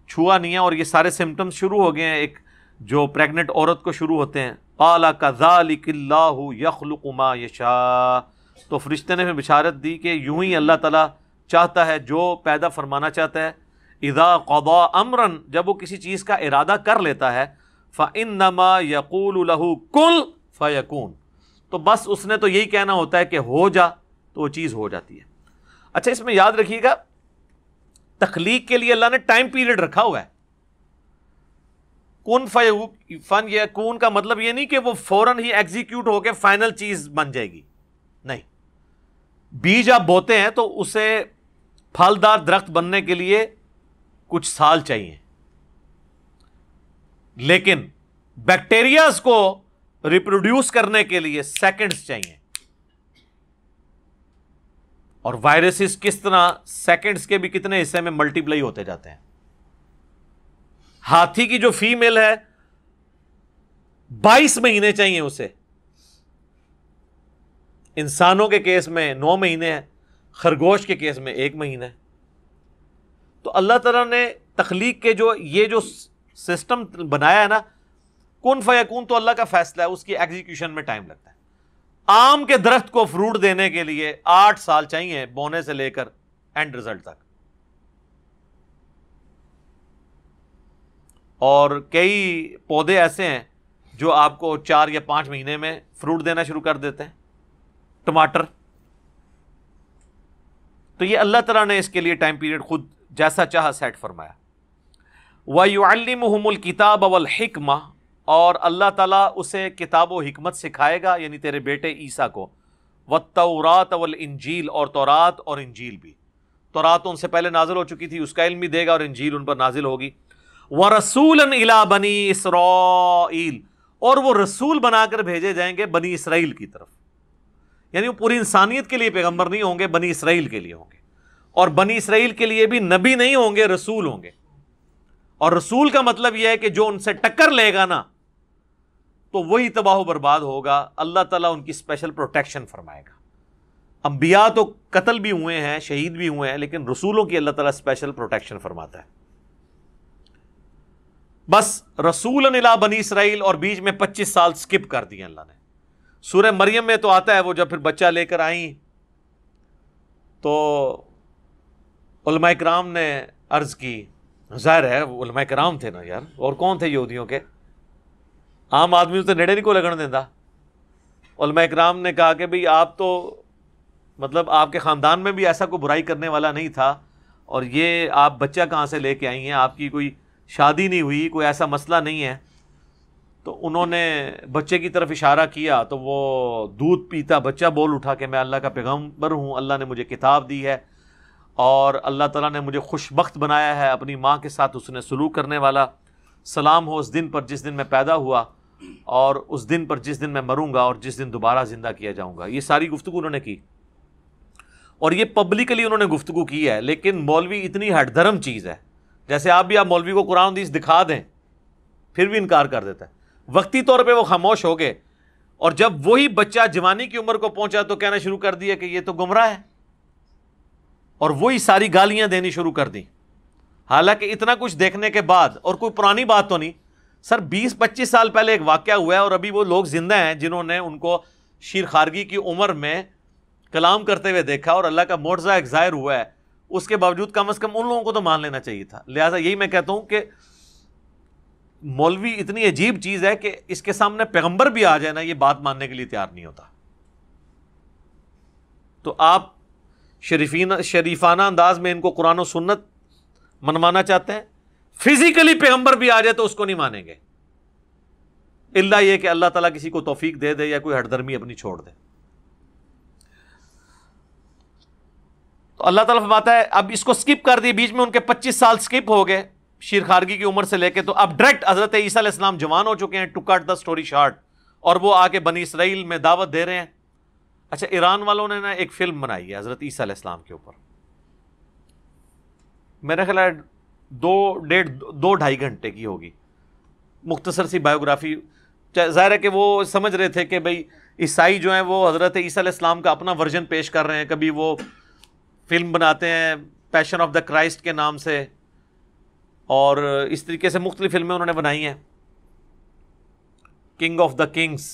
چھوا نہیں ہے, اور یہ سارے سمٹمز شروع ہو گئے ہیں ایک جو پریگننٹ عورت کو شروع ہوتے ہیں. قال كذلك اللہ یخلق ما یشاء, تو فرشتے نے بشارت دی کہ یوں ہی اللہ تعالیٰ چاہتا ہے جو پیدا فرمانا چاہتا ہے. اذا قضا امرا, جب وہ کسی چیز کا ارادہ کر لیتا ہے, فَإِنَّمَا يَقُولُ لَهُ كُن فَيَكُونُ، تو بس اس نے تو یہی کہنا ہوتا ہے کہ ہو جا تو وہ چیز ہو جاتی ہے۔ اچھا اس میں یاد رکھیے گا تخلیق کے لیے اللہ نے ٹائم پیریڈ رکھا ہوا ہے۔ کن فن یکون کا مطلب یہ نہیں کہ وہ فوراً ہی ایگزیکیوٹ ہو کے فائنل چیز بن جائے گی، نہیں، بیج آپ بوتے ہیں تو اسے پھلدار درخت بننے کے لیے کچھ سال چاہیے، لیکن بیکٹیریاز کو ریپروڈیوس کرنے کے لیے سیکنڈز چاہیے، اور وائرسز کس طرح سیکنڈز کے بھی کتنے حصے میں ملٹی پلائی ہوتے جاتے ہیں۔ ہاتھی کی جو فیمیل ہے 22 مہینے چاہیے اسے، انسانوں کے کیس میں 9 مہینے ہیں، خرگوش کے کیس میں 1 مہینہ ہے۔ تو اللہ تعالیٰ نے تخلیق کے یہ جو سسٹم بنایا ہے نا، کن فیکون تو اللہ کا فیصلہ ہے، اس کی ایگزیکیوشن میں ٹائم لگتا ہے۔ آم کے درخت کو فروٹ دینے کے لیے 8 سال چاہیے، بونے سے لے کر اینڈ رزلٹ تک، اور کئی پودے ایسے ہیں جو آپ کو 4 یا 5 مہینے میں فروٹ دینا شروع کر دیتے ہیں، ٹماٹر۔ تو یہ اللہ تعالیٰ نے اس کے لیے ٹائم پیریڈ خود جیسا چاہا سیٹ فرمایا۔ وَيُعَلِّمُهُمُ الْكِتَابَ وَالْحِكْمَةَ، اور اللہ تعالیٰ اسے کتاب و حکمت سکھائے گا، یعنی تیرے بیٹے عیسیٰ کو، وَالتَّوْرَاةَ وَالْإِنجِيلَ، اور تورات اور انجیل بھی۔ تورات ان سے پہلے نازل ہو چکی تھی، اس کا علم بھی دے گا، اور انجیل ان پر نازل ہوگی۔ وَرَسُولًا إِلَىٰ بَنِي إِسْرَائِيلَ، اور وہ رسول بنا کر بھیجے جائیں گے بنی اسرائیل کی طرف، یعنی وہ پوری انسانیت کے لیے پیغمبر نہیں ہوں گے، بنی اسرائیل کے لیے ہوں گے، اور بنی اسرائیل کے لیے بھی نبی نہیں ہوں گے، رسول ہوں گے۔ اور رسول کا مطلب یہ ہے کہ جو ان سے ٹکر لے گا نا تو وہی تباہ و برباد ہوگا، اللہ تعالیٰ ان کی اسپیشل پروٹیکشن فرمائے گا۔ انبیاء تو قتل بھی ہوئے ہیں، شہید بھی ہوئے ہیں، لیکن رسولوں کی اللہ تعالیٰ اسپیشل پروٹیکشن فرماتا ہے۔ بس رسولن الی بنی اسرائیل، اور بیچ میں 25 سال سکپ کر دیے اللہ نے۔ سورہ مریم میں تو آتا ہے وہ جب پھر بچہ لے کر آئیں تو علماء کرام نے عرض کی، ظاہر ہے وہ علماء کرام تھے نا یار، اور کون تھے یہودیوں کے، عام آدمی تو نیڑے نہیں کو لگن دیتا۔ علماء کرام نے کہا کہ بھئی آپ تو مطلب آپ کے خاندان میں بھی ایسا کوئی برائی کرنے والا نہیں تھا، اور یہ آپ بچہ کہاں سے لے کے آئی ہیں، آپ کی کوئی شادی نہیں ہوئی، کوئی ایسا مسئلہ نہیں ہے۔ تو انہوں نے بچے کی طرف اشارہ کیا تو وہ دودھ پیتا بچہ بول اٹھا کہ میں اللہ کا پیغمبر ہوں، اللہ نے مجھے کتاب دی ہے، اور اللہ تعالیٰ نے مجھے خوش بخت بنایا ہے، اپنی ماں کے ساتھ اس نے سلوک کرنے والا۔ سلام ہو اس دن پر جس دن میں پیدا ہوا، اور اس دن پر جس دن میں مروں گا، اور جس دن دوبارہ زندہ کیا جاؤں گا۔ یہ ساری گفتگو انہوں نے کی، اور یہ پبلکلی انہوں نے گفتگو کی ہے۔ لیکن مولوی اتنی ہٹ دھرم چیز ہے، جیسے آپ بھی آپ مولوی کو قرآن حدیث دکھا دیں پھر بھی انکار کر دیتا ہے۔ وقتی طور پہ وہ خاموش ہو گئے، اور جب وہی بچہ جوانی کی عمر کو پہنچا تو کہنا شروع کر دیا کہ یہ تو گمراہ ہے، اور وہی ساری گالیاں دینی شروع کر دی۔ حالانکہ اتنا کچھ دیکھنے کے بعد، اور کوئی پرانی بات تو نہیں سر، 20-25 سال پہلے ایک واقعہ ہوا ہے، اور ابھی وہ لوگ زندہ ہیں جنہوں نے ان کو شیر خارگی کی عمر میں کلام کرتے ہوئے دیکھا، اور اللہ کا معجزہ ایک ظاہر ہوا ہے۔ اس کے باوجود کم از کم ان لوگوں کو تو مان لینا چاہیے تھا۔ لہٰذا یہی میں کہتا ہوں کہ مولوی اتنی عجیب چیز ہے کہ اس کے سامنے پیغمبر بھی آ جائے نا، یہ بات ماننے کے لیے تیار نہیں ہوتا۔ تو آپ شریفانہ انداز میں ان کو قرآن و سنت منوانا چاہتے ہیں، فزیکلی پیغمبر بھی آ جائے تو اس کو نہیں مانیں گے، الا یہ کہ اللہ تعالیٰ کسی کو توفیق دے دے یا کوئی ہٹ درمی اپنی چھوڑ دے۔ تو اللہ تعالیٰ فرماتا ہے اب اس کو سکپ کر دی، بیچ میں ان کے 25 سال سکپ ہو گئے شیر خارگی کی عمر سے لے کے، تو اب ڈائریکٹ حضرت عیسیٰ علیہ السلام جوان ہو چکے ہیں، to cut the story short, اور وہ آ کے بنی اسرائیل میں دعوت دے رہے ہیں۔ اچھا ایران والوں نے نا ایک فلم بنائی ہے حضرت عیسیٰ علیہ السلام کے اوپر، میرا خیال ہے 2-2.5 گھنٹے کی ہوگی، مختصر سی بایوگرافی۔ ظاہر ہے کہ وہ سمجھ رہے تھے کہ بھئی عیسائی جو ہیں وہ حضرت عیسیٰ علیہ السلام کا اپنا ورژن پیش کر رہے ہیں، کبھی وہ فلم بناتے ہیں پیشن آف دا کرائسٹ کے نام سے، اور اس طریقے سے مختلف فلمیں انہوں نے بنائی ہیں، کنگ آف دا کنگز۔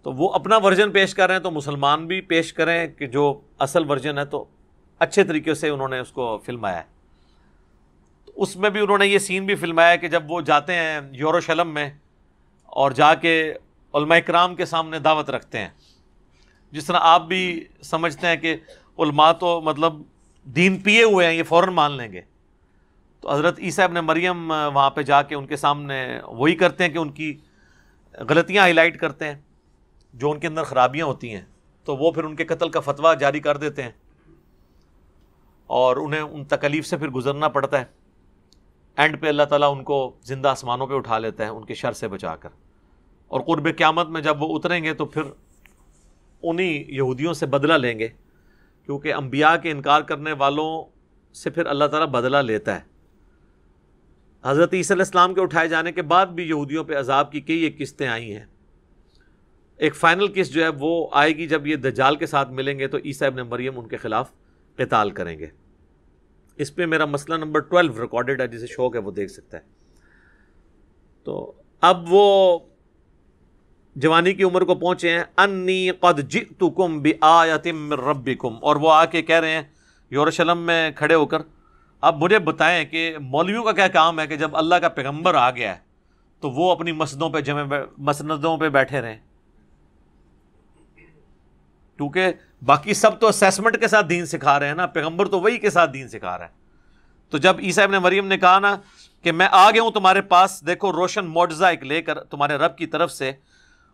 تو وہ اپنا ورژن پیش کر رہے ہیں، تو مسلمان بھی پیش کریں کہ جو اصل ورژن ہے، تو اچھے طریقے سے انہوں نے اس کو فلمایا ہے۔ اس میں بھی انہوں نے یہ سین بھی فلمایا کہ جب وہ جاتے ہیں یروشلم میں اور جا کے علماء کرام کے سامنے دعوت رکھتے ہیں، جس طرح آپ بھی سمجھتے ہیں کہ علماء تو مطلب دین پیے ہوئے ہیں، یہ فوراً مان لیں گے، تو حضرت عیسیٰ ابن مریم وہاں پہ جا کے ان کے سامنے وہی کرتے ہیں کہ ان کی غلطیاں ہائی لائٹ کرتے ہیں، جو ان کے اندر خرابیاں ہوتی ہیں، تو وہ پھر ان کے قتل کا فتویٰ جاری کر دیتے ہیں اور انہیں ان تکلیف سے پھر گزرنا پڑتا ہے۔ اینڈ پہ اللہ تعالیٰ ان کو زندہ آسمانوں پہ اٹھا لیتا ہے ان کے شر سے بچا کر، اور قرب قیامت میں جب وہ اتریں گے تو پھر انہی یہودیوں سے بدلہ لیں گے، کیونکہ انبیاء کے انکار کرنے والوں سے پھر اللہ تعالیٰ بدلہ لیتا ہے۔ حضرت عیسیٰ علیہ السلام کے اٹھائے جانے کے بعد بھی یہودیوں پہ عذاب کی کئی ایک قسطیں آئی ہیں۔ ایک فائنل قسط جو ہے وہ آئے گی جب یہ دجال کے ساتھ ملیں گے تو عیسیٰ ابن مریم ان کے خلاف قتال کریں گے۔ اس پہ میرا مسئلہ نمبر 12 ریکارڈڈ ہے، جسے شوق ہے وہ دیکھ سکتا ہے۔ تو اب وہ جوانی کی عمر کو پہنچے ہیں، انی قد جئتکم بآیۃ من ربکم، اور وہ آ کے کہہ رہے ہیں یروشلم میں کھڑے ہو کر، اب مجھے بتائیں کہ مولویوں کا کیا کام ہے کہ جب اللہ کا پیغمبر آ گیا ہے تو وہ اپنی مسندوں پہ بیٹھے رہیں، کیونکہ باقی سب تو اسیسمنٹ کے ساتھ دین سکھا رہے ہیں نا، پیغمبر تو وہی کے ساتھ دین سکھا رہا ہے۔ تو جب عیسیٰ ابن مریم نے کہا نا کہ میں آ گیا ہوں تمہارے پاس، دیکھو روشن معجزہ ایک لے کر تمہارے رب کی طرف سے،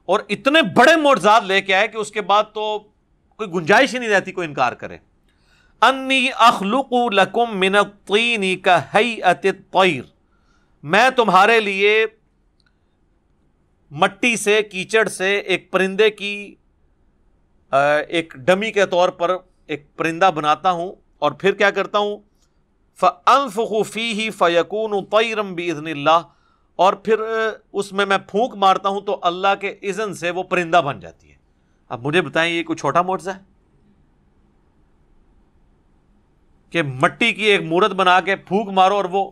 اور اتنے بڑے معجزات لے کے آئے کہ اس کے بعد تو کوئی گنجائش ہی نہیں رہتی کوئی انکار کرے۔ انی اخلق لکم من الطین کہیئۃ الطیر، میں تمہارے لیے مٹی سے، کیچڑ سے ایک پرندے کی ایک ڈمی کے طور پر ایک پرندہ بناتا ہوں، اور پھر کیا کرتا ہوں، فانفخ فیہ فیکون طیرا باذن اللہ، اور پھر اس میں پھونک مارتا ہوں تو اللہ کے اذن سے وہ پرندہ بن جاتی ہے۔ اب مجھے بتائیں یہ کوئی چھوٹا معجزہ ہے کہ مٹی کی ایک مورت بنا کے پھونک مارو اور وہ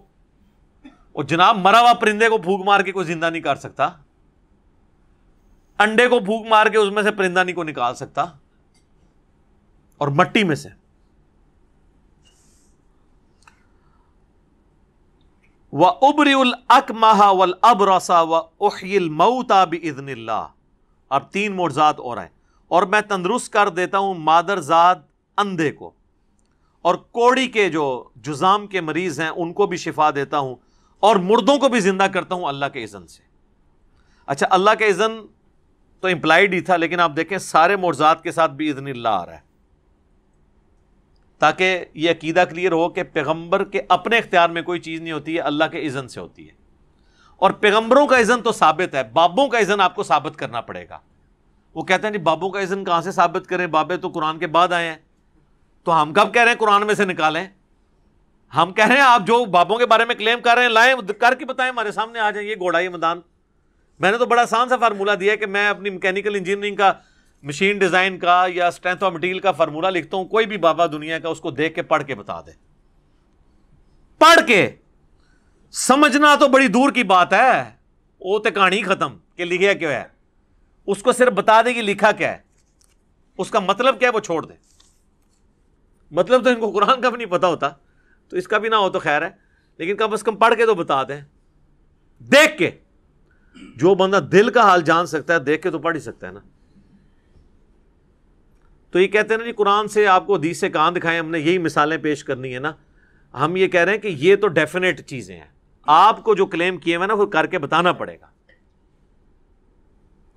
جناب مرا ہوا پرندے کو پھونک مار کے کوئی زندہ نہیں کر سکتا، انڈے کو پھونک مار کے اس میں سے پرندہ نہیں کو نکال سکتا، اور مٹی میں سے۔ وَأُبْرِئُ الْأَكْمَحَ وَالْأَبْرَصَ وَأُحْيِي الْمَوْتَى بِإِذْنِ اللَّهِ، اب 3 معجزات اور ہیں، اور میں تندرست کر دیتا ہوں مادرزاد اندھے کو، اور کوڑی کے جو جزام کے مریض ہیں ان کو بھی شفا دیتا ہوں، اور مردوں کو بھی زندہ کرتا ہوں اللہ کے اذن سے۔ اچھا، اللہ کے اذن تو امپلائیڈ ہی تھا، لیکن آپ دیکھیں سارے معجزات کے ساتھ بھی اذن اللہ آ رہا ہے، تاکہ یہ عقیدہ کلیئر ہو کہ پیغمبر کے اپنے اختیار میں کوئی چیز نہیں ہوتی ہے، اللہ کے اذن سے ہوتی ہے۔ اور پیغمبروں کا اذن تو ثابت ہے، بابوں کا اذن آپ کو ثابت کرنا پڑے گا۔ وہ کہتے ہیں جی بابوں کا اذن کہاں سے ثابت کریں، بابے تو قرآن کے بعد آئے ہیں، تو ہم کب کہہ رہے ہیں قرآن میں سے نکالیں؟ ہم کہہ رہے ہیں آپ جو بابوں کے بارے میں کلیم کر رہے ہیں لائیں، کر کے بتائیں، ہمارے سامنے آ جائیں۔ یہ گھوڑا یہ میدان، میں نے تو بڑا آسان سا فارمولہ دیا ہے کہ میں اپنی میکینیکل انجینئرنگ کا، مشین ڈیزائن کا یا اسٹرینتھ آف مٹیریل کا فارمولہ لکھتا ہوں، کوئی بھی بابا دنیا کا اس کو دیکھ کے پڑھ کے بتا دے۔ پڑھ کے سمجھنا تو بڑی دور کی بات ہے، وہ تو کہانی ختم کہ لکھا کیا ہے، اس کو صرف بتا دے کہ لکھا کیا ہے، اس کا مطلب کیا ہے وہ چھوڑ دے۔ مطلب تو ان کو قرآن کا بھی نہیں پتا ہوتا، تو اس کا بھی نہ ہو تو خیر ہے، لیکن کم از کم پڑھ کے تو بتا دیں، دیکھ کے۔ جو بندہ دل کا حال جان سکتا ہے دیکھ کے تو پڑھ ہی سکتا ہے نا۔ تو یہ کہتے ہیں نا جی قرآن سے آپ کو حدیث سے کہاں دکھائیں، ہم نے یہی مثالیں پیش کرنی ہے نا۔ ہم یہ کہہ رہے ہیں کہ یہ تو ڈیفینیٹ چیزیں ہیں، آپ کو جو کلیم کیے ہوئے نا وہ کر کے بتانا پڑے گا،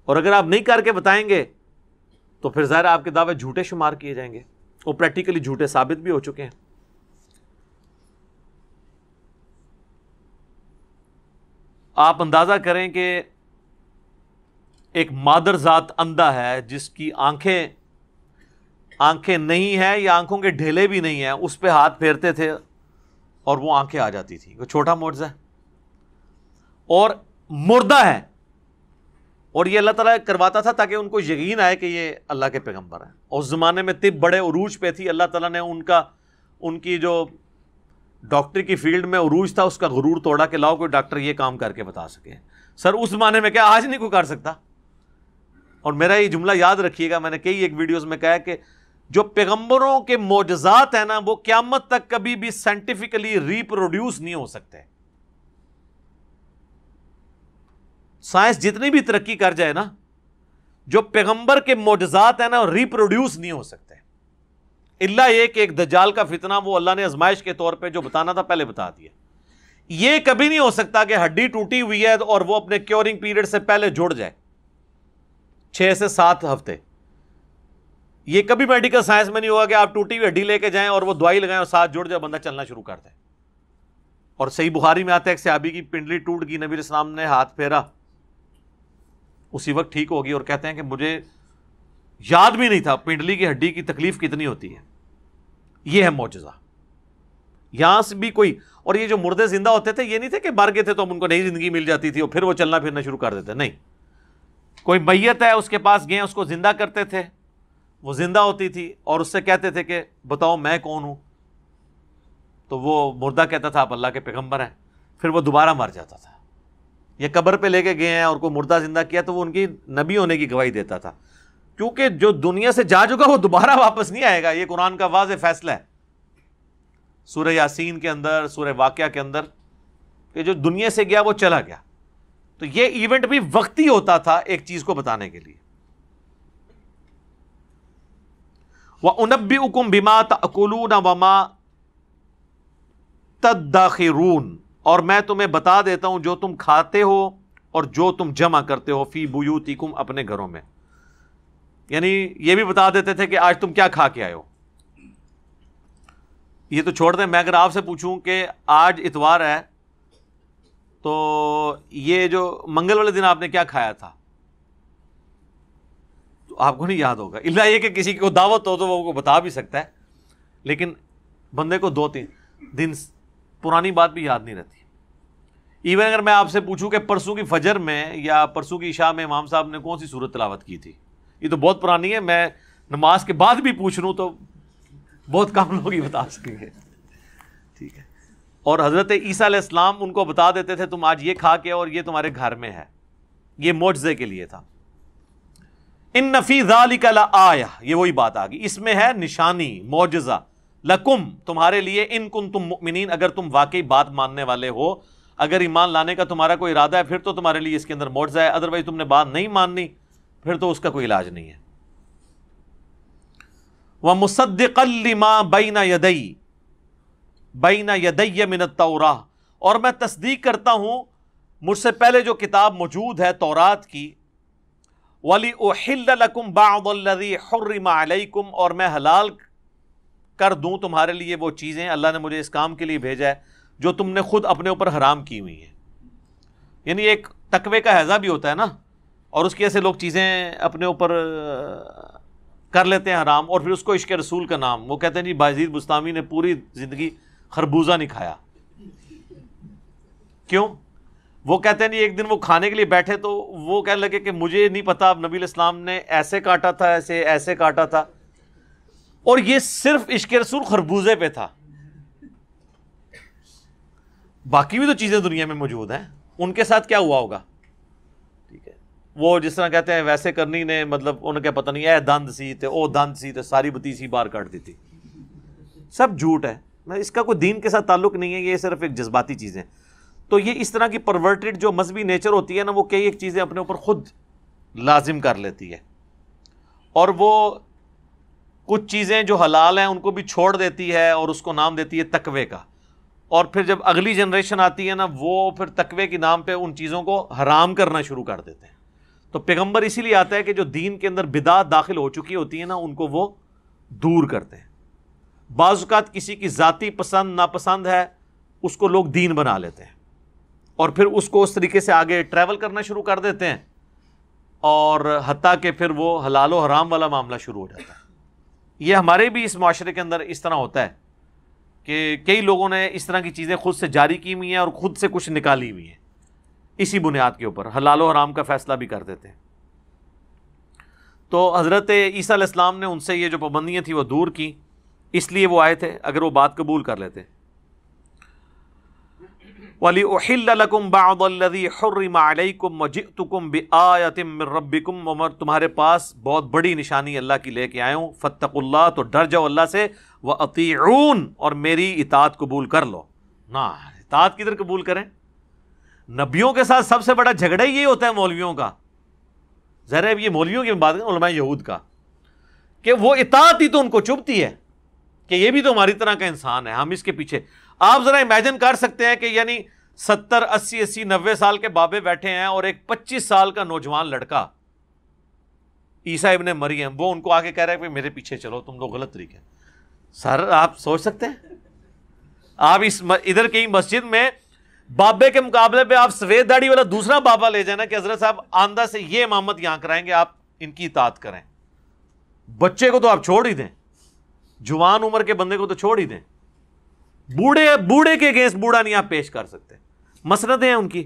اور اگر آپ نہیں کر کے بتائیں گے تو پھر ظاہر آپ کے دعوے جھوٹے شمار کیے جائیں گے، وہ پریکٹیکلی جھوٹے ثابت بھی ہو چکے ہیں۔ آپ اندازہ کریں کہ ایک مادر ذات اندھا ہے جس کی آنکھیں نہیں ہیں یا آنکھوں کے ڈھیلے بھی نہیں ہیں، اس پہ ہاتھ پھیرتے تھے اور وہ آنکھیں آ جاتی تھی، وہ چھوٹا معجزہ ہے۔ اور مردہ ہے، اور یہ اللہ تعالیٰ کرواتا تھا تاکہ ان کو یقین آئے کہ یہ اللہ کے پیغمبر ہیں۔ اور اس زمانے میں طب بڑے عروج پہ تھی، اللہ تعالیٰ نے ان کی جو ڈاکٹر کی فیلڈ میں عروج تھا اس کا غرور توڑا کہ لاؤ کوئی ڈاکٹر یہ کام کر کے بتا سکے۔ سر اس زمانے میں کیا آج نہیں کوئی کر سکتا؟ اور میرا یہ جملہ یاد رکھیے گا، میں نے کئی ایک ویڈیوز میں کہا کہ جو پیغمبروں کے معجزات ہیں نا وہ قیامت تک کبھی بھی سائنٹیفکلی ریپروڈیوس نہیں ہو سکتے. سائنس جتنی بھی ترقی کر جائے نا، جو پیغمبر کے معجزات ہیں نا ریپروڈیوس نہیں ہو سکتے، الا یہ کہ ایک دجال کا فتنہ وہ اللہ نے آزمائش کے طور پہ جو بتانا تھا پہلے بتا دیا. یہ کبھی نہیں ہو سکتا کہ ہڈی ٹوٹی ہوئی ہے اور وہ اپنے کیورنگ پیریڈ سے پہلے جڑ جائے 6 سے 7 ہفتے. یہ کبھی میڈیکل سائنس میں نہیں ہوگا کہ آپ ٹوٹی ہوئی ہڈی لے کے جائیں اور وہ دوائی لگائیں اور ساتھ جڑ جائے، بندہ چلنا شروع کر دے. اور صحیح بخاری میں آتا ہے ایک صحابی کی پنڈلی ٹوٹ گئی، نبی علیہ السلام نے ہاتھ پھیرا، اسی وقت ٹھیک ہوگی، اور کہتے ہیں کہ مجھے یاد بھی نہیں تھا پنڈلی کی ہڈی کی تکلیف کتنی ہوتی ہے. یہ ہے معجزہ. یہاں سے بھی کوئی، اور یہ جو مردے زندہ ہوتے تھے یہ نہیں تھے کہ مر گئے تھے تو ان کو نئی زندگی مل جاتی تھی اور پھر وہ چلنا پھرنا شروع کر دیتے، نہیں. کوئی میت ہے اس کے پاس گئے، اس کو زندہ کرتے تھے، وہ زندہ ہوتی تھی اور اس سے کہتے تھے کہ بتاؤ میں کون ہوں، تو وہ مردہ کہتا تھا آپ اللہ کے پیغمبر ہیں، پھر وہ دوبارہ مر جاتا تھا. یہ قبر پہ لے کے گئے ہیں اور کوئی مردہ زندہ کیا تو وہ ان کی نبی ہونے کی گواہی دیتا تھا، کیونکہ جو دنیا سے جا چکا وہ دوبارہ واپس نہیں آئے گا. یہ قرآن کا واضح فیصلہ ہے سورہ یاسین کے اندر، سورہ واقعہ کے اندر، کہ جو دنیا سے گیا وہ چلا گیا. تو یہ ایونٹ بھی وقتی ہوتا تھا ایک چیز کو بتانے کے لیے. وَأُنَبِّئُكُم بِمَا تَأْكُلُونَ وَمَا تَدَّخِرُونَ، اور میں تمہیں بتا دیتا ہوں جو تم کھاتے ہو اور جو تم جمع کرتے ہو، فی بیوتکم، اپنے گھروں میں. یعنی یہ بھی بتا دیتے تھے کہ آج تم کیا کھا کے آئے ہو. یہ تو چھوڑ دیں، میں اگر آپ سے پوچھوں کہ آج اتوار ہے تو یہ جو منگل والے دن آپ نے کیا کھایا تھا، تو آپ کو نہیں یاد ہوگا، الا یہ کہ کسی کو دعوت ہو تو وہ بتا بھی سکتا ہے، لیکن بندے کو 2-3 دن پرانی بات بھی یاد نہیں رہتی. ایون اگر میں آپ سے پوچھوں کہ پرسوں کی فجر میں یا پرسوں کی عشاء میں امام صاحب نے کون سی سورت تلاوت کی تھی، یہ تو بہت پرانی ہے، میں نماز کے بعد بھی پوچھ لوں تو بہت کم لوگ ہی بتا سکیں گے. ٹھیک ہے. اور حضرت عیسیٰ علیہ السلام ان کو بتا دیتے تھے تم آج یہ کھا کے اور یہ تمہارے گھر میں ہے. یہ معجزے کے لیے تھا. ان فی ذالک لآیہ، یہ وہی بات آ گئی، اس میں ہے نشانی، معجزہ، لکم، تمہارے لیے، ان کنتم مؤمنین، اگر تم واقعی بات ماننے والے ہو، اگر ایمان لانے کا تمہارا کوئی ارادہ ہے پھر تو تمہارے لیے اس کے اندر معجزہ ہے، ادروائز تم نے بات نہیں ماننی پھر تو اس کا کوئی علاج نہیں ہے. وَمُصَدِّقًا لِمَا بَيْنَ يَدَيَّ مِنَ التَّوْرَاةِ، اور میں تصدیق کرتا ہوں مجھ سے پہلے جو کتاب موجود ہے تورات کی، وَلِأُحِلَّ لَكُمْ بَعْضَ الَّذِي حُرِّمَ عَلَيْكُمْ، اور میں حلال کر دوں تمہارے لیے وہ چیزیں، اللہ نے مجھے اس کام کے لیے بھیجا ہے جو تم نے خود اپنے اوپر حرام کی ہوئی ہیں. یعنی ایک تقوی کا ہیضہ بھی ہوتا ہے نا، اور اس کی وجہ سے لوگ چیزیں اپنے اوپر کر لیتے ہیں حرام، اور پھر اس کو عشق رسول کا نام، وہ کہتے ہیں جی بایزید بستامی نے پوری زندگی خربوزہ نہیں کھایا. کیوں؟ وہ کہتے ہیں جی ایک دن وہ کھانے کے لیے بیٹھے تو وہ کہنے لگے کہ مجھے نہیں پتا نبی علیہ السلام نے ایسے کاٹا تھا، ایسے کاٹا تھا، اور یہ صرف عشق رسول خربوزے پہ تھا، باقی بھی تو چیزیں دنیا میں موجود ہیں، ان کے ساتھ کیا ہوا ہوگا. ٹھیک ہے. وہ جس طرح کہتے ہیں ویسے کرنی نے، مطلب انہیں کیا پتہ نہیں، اے دند سی تے او دند سی تے ساری بتیسی باہر کاٹ دی تھی. سب جھوٹ ہے، اس کا کوئی دین کے ساتھ تعلق نہیں ہے، یہ صرف ایک جذباتی چیزیں. تو یہ اس طرح کی پرورٹڈ جو مذہبی نیچر ہوتی ہے نا، وہ کئی ایک چیزیں اپنے اوپر خود لازم کر لیتی ہے، اور وہ کچھ چیزیں جو حلال ہیں ان کو بھی چھوڑ دیتی ہے اور اس کو نام دیتی ہے تقوی کا. اور پھر جب اگلی جنریشن آتی ہے نا، وہ پھر تقوی کے نام پہ ان چیزوں کو حرام کرنا شروع کر دیتے ہیں. تو پیغمبر اسی لیے آتا ہے کہ جو دین کے اندر بدعات داخل ہو چکی ہوتی ہیں نا، ان کو وہ دور کرتے ہیں. بعض اوقات کسی کی ذاتی پسند ناپسند ہے، اس کو لوگ دین بنا لیتے ہیں اور پھر اس کو اس طریقے سے آگے ٹریول کرنا شروع کر دیتے ہیں، اور حتیٰ کہ پھر وہ حلال و حرام والا معاملہ شروع ہو جاتا ہے. یہ ہمارے بھی اس معاشرے کے اندر اس طرح ہوتا ہے کہ کئی لوگوں نے اس طرح کی چیزیں خود سے جاری کی ہوئی ہیں اور خود سے کچھ نکالی ہوئی ہیں، اسی بنیاد کے اوپر حلال و حرام کا فیصلہ بھی کر دیتے ہیں. تو حضرت عیسیٰ علیہ السلام نے ان سے یہ جو پابندیاں تھیں وہ دور کی، اس لیے وہ آئے تھے، اگر وہ بات قبول کر لیتے. وَلِأُحِلَّ لَكُمْ بَعْضَ الَّذِي حُرِّمَ عَلَيْكُمْ وَجِئْتُكُمْ بِآيَةٍ مِّن رَبِّكُمْ، عمر تمہارے پاس بہت بڑی نشانی اللہ کی لے کے آیا ہوں، فَاتَّقُوا اللَّهَ، تو ڈر جاؤ اللہ سے، وَأَطِيعُونِ، اور میری اطاعت قبول کر لو۔ نہ اطاعت کدھر قبول کریں؟ نبیوں کے ساتھ سب سے بڑا جھگڑا ہی یہ ہوتا ہے مولویوں کا، ظاہر ہے یہ مولویوں کی بات ہے، علماء یہود کا، کہ وہ اطاعت ہی تو ان کو چبھتی ہے کہ یہ بھی تو ہماری طرح کا انسان ہے، ہم اس کے پیچھے۔ آپ ذرا امیجن کر سکتے ہیں کہ یعنی 70 80 80 90 سال کے بابے بیٹھے ہیں اور ایک 25 سال کا نوجوان لڑکا عیسیٰ ابن مریم، وہ ان کو آگے کہہ رہا ہے کہ میرے پیچھے چلو، تم لوگ غلط طریقے۔ سر آپ سوچ سکتے ہیں؟ آپ اس ادھر کی مسجد میں بابے کے مقابلے پہ آپ سفید داڑھی والا دوسرا بابا لے جانا کہ حضرت صاحب آندہ سے یہ امامت یہاں کرائیں گے، آپ ان کی اطاعت کریں۔ بچے کو تو آپ چھوڑ ہی دیں، جوان عمر کے بندے کو تو چھوڑ ہی دیں، بوڑھے کے اگینسٹ بوڑھا نہیں آپ پیش کر سکتے۔ مسندیں ہیں ان کی،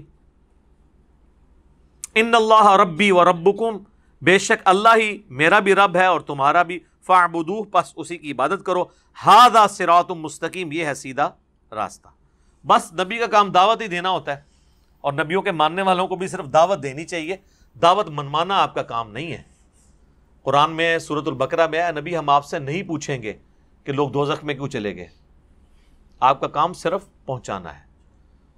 ان اللہ ربی و ربکم، بے شک اللہ ہی میرا بھی رب ہے اور تمہارا بھی، فاعبدوہ، پس اسی کی عبادت کرو، ھذا صراط مستقیم، یہ ہے سیدھا راستہ۔ بس نبی کا کام دعوت ہی دینا ہوتا ہے، اور نبیوں کے ماننے والوں کو بھی صرف دعوت دینی چاہیے، دعوت منوانا آپ کا کام نہیں ہے۔ قرآن میں سورۃ البقرہ میں ہے، نبی ہم آپ سے نہیں پوچھیں گے کہ لوگ دوزخ میں کیوں چلے گئے، آپ کا کام صرف پہنچانا ہے۔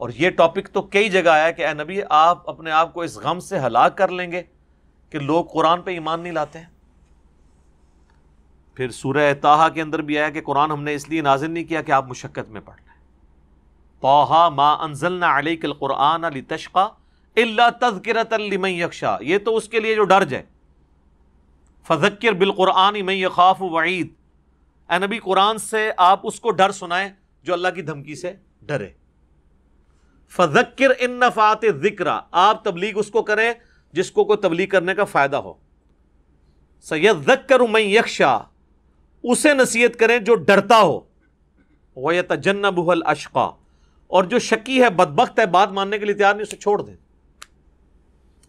اور یہ ٹاپک تو کئی جگہ آیا کہ اے نبی آپ اپنے آپ کو اس غم سے ہلاک کر لیں گے کہ لوگ قرآن پہ ایمان نہیں لاتے ہیں۔ پھر سورہ طٰہٰ کے اندر بھی آیا کہ قرآن ہم نے اس لیے نازل نہیں کیا کہ آپ مشقت میں پڑھ لیں، طٰہٰ ما انزلنا علیک القرآن لتشقی الا تذکرۃ لمن یخشی، یہ تو اس کے لیے جو ڈر جائے، فذکر بالقرآن من یخاف وعید، اے نبی قرآن سے آپ اس کو ڈر سنائیں جو اللہ کی دھمکی سے ڈرے۔ فذکر ان نفعت الذکر، آپ تبلیغ اس کو کریں جس کو کوئی تبلیغ کرنے کا فائدہ ہو۔ سیذکر من یخشی، اسے نصیحت کریں جو ڈرتا ہو۔ ویتجنبها الاشقی، اور جو شکی ہے بدبخت ہے بات ماننے کے لیے تیار نہیں، اسے چھوڑ دیں۔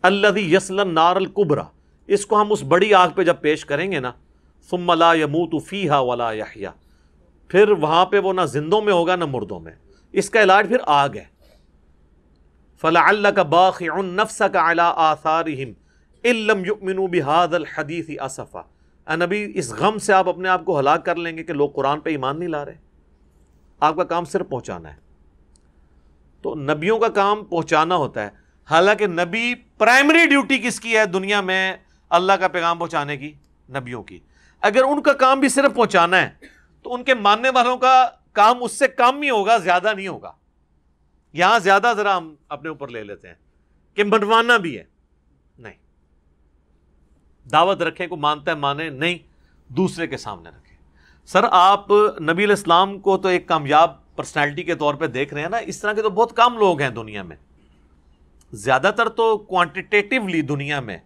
الذی یصلی النار الکبریٰ، اس کو ہم اس بڑی آگ پہ جب پیش کریں گے نا، ثم لا یموت فیہا ولا یحیا، پھر وہاں پہ وہ نہ زندوں میں ہوگا نہ مردوں میں، اس کا علاج پھر آگ ہے۔ فَلَعَلَّكَ بَاخِعٌ نَفْسَكَ عَلَىٰ آثَارِهِمْ إِن لَّمْ يُؤْمِنُوا بِهَٰذَا الْحَدِيثِ أَسَفًا، اے نبی اس غم سے آپ اپنے آپ کو ہلاک کر لیں گے کہ لوگ قرآن پہ ایمان نہیں لا رہے، آپ کا کام صرف پہنچانا ہے۔ تو نبیوں کا کام پہنچانا ہوتا ہے، حالانکہ نبی پرائمری ڈیوٹی کس کی ہے دنیا میں؟ اللہ کا پیغام پہنچانے کی، نبیوں کی۔ اگر ان کا کام بھی صرف پہنچانا ہے تو ان کے ماننے والوں کا کام اس سے کم ہی ہوگا، زیادہ نہیں ہوگا۔ یہاں زیادہ ذرا ہم اپنے اوپر لے لیتے ہیں کہ منوانا بھی ہے، نہیں، دعوت رکھیں، کو مانتا ہے مانے، نہیں، دوسرے کے سامنے رکھیں۔ سر آپ نبی علیہ السلام کو تو ایک کامیاب پرسنالٹی کے طور پہ دیکھ رہے ہیں نا، اس طرح کے تو بہت کم لوگ ہیں دنیا میں، زیادہ تر تو کوانٹیٹیولی دنیا میں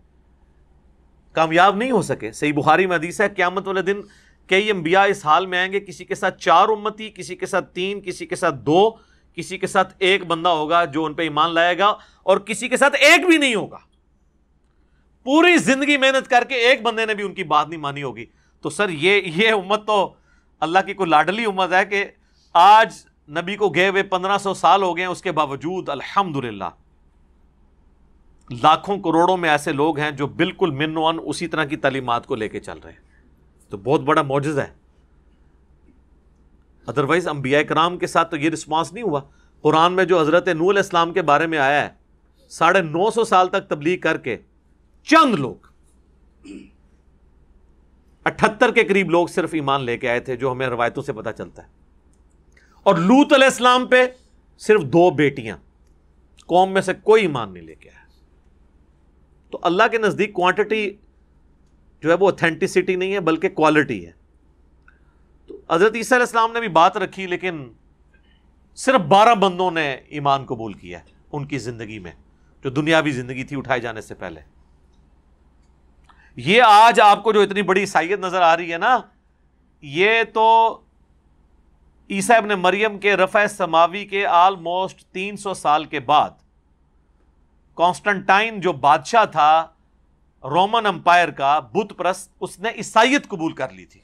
کامیاب نہیں ہو سکے۔ صحیح بخاری میں حدیث ہے قیامت والے دن کئی انبیاء اس حال میں آئیں گے، کسی کے ساتھ 4 امتی، کسی کے ساتھ 3، کسی کے ساتھ 2، کسی کے ساتھ 1 بندہ ہوگا جو ان پہ ایمان لائے گا، اور کسی کے ساتھ 1 بھی نہیں ہوگا، پوری زندگی محنت کر کے ایک بندے نے بھی ان کی بات نہیں مانی ہوگی۔ تو سر یہ امت تو اللہ کی کوئی لاڈلی امت ہے کہ آج نبی کو گئے ہوئے 1500 سال ہو گئے ہیں، اس کے باوجود الحمدللہ لاکھوں کروڑوں میں ایسے لوگ ہیں جو بالکل من و عن اسی طرح کی تعلیمات کو لے کے چل رہے ہیں، تو بہت بڑا معجزہ ہے۔ ادروائز انبیاء کرام کے ساتھ تو یہ رسپانس نہیں ہوا۔ قرآن میں جو حضرت نوح علیہ السلام کے بارے میں آیا ہے، 950 سال تک تبلیغ کر کے چند لوگ، 78 کے قریب لوگ صرف ایمان لے کے آئے تھے، جو ہمیں روایتوں سے پتہ چلتا ہے۔ اور لوط علیہ السلام پہ صرف 2 بیٹیاں، قوم میں سے کوئی ایمان نہیں لے کے آیا۔ تو اللہ کے نزدیک کوانٹٹی جو ہے وہ اوتھینٹسٹی نہیں ہے بلکہ کوالٹی ہے۔ تو حضرت عیسیٰ علیہ السلام نے بھی بات رکھی، لیکن صرف 12 بندوں نے ایمان قبول کیا ہے ان کی زندگی میں، جو دنیاوی زندگی تھی اٹھائے جانے سے پہلے۔ یہ آج آپ کو جو اتنی بڑی عیسائیت نظر آ رہی ہے نا، یہ تو عیسیٰ ابن مریم کے رفع سماوی کے آلموسٹ 300 سال کے بعد کانسٹنٹائن جو بادشاہ تھا رومن امپائر کا، بت پرست، اس نے عیسائیت قبول کر لی تھی،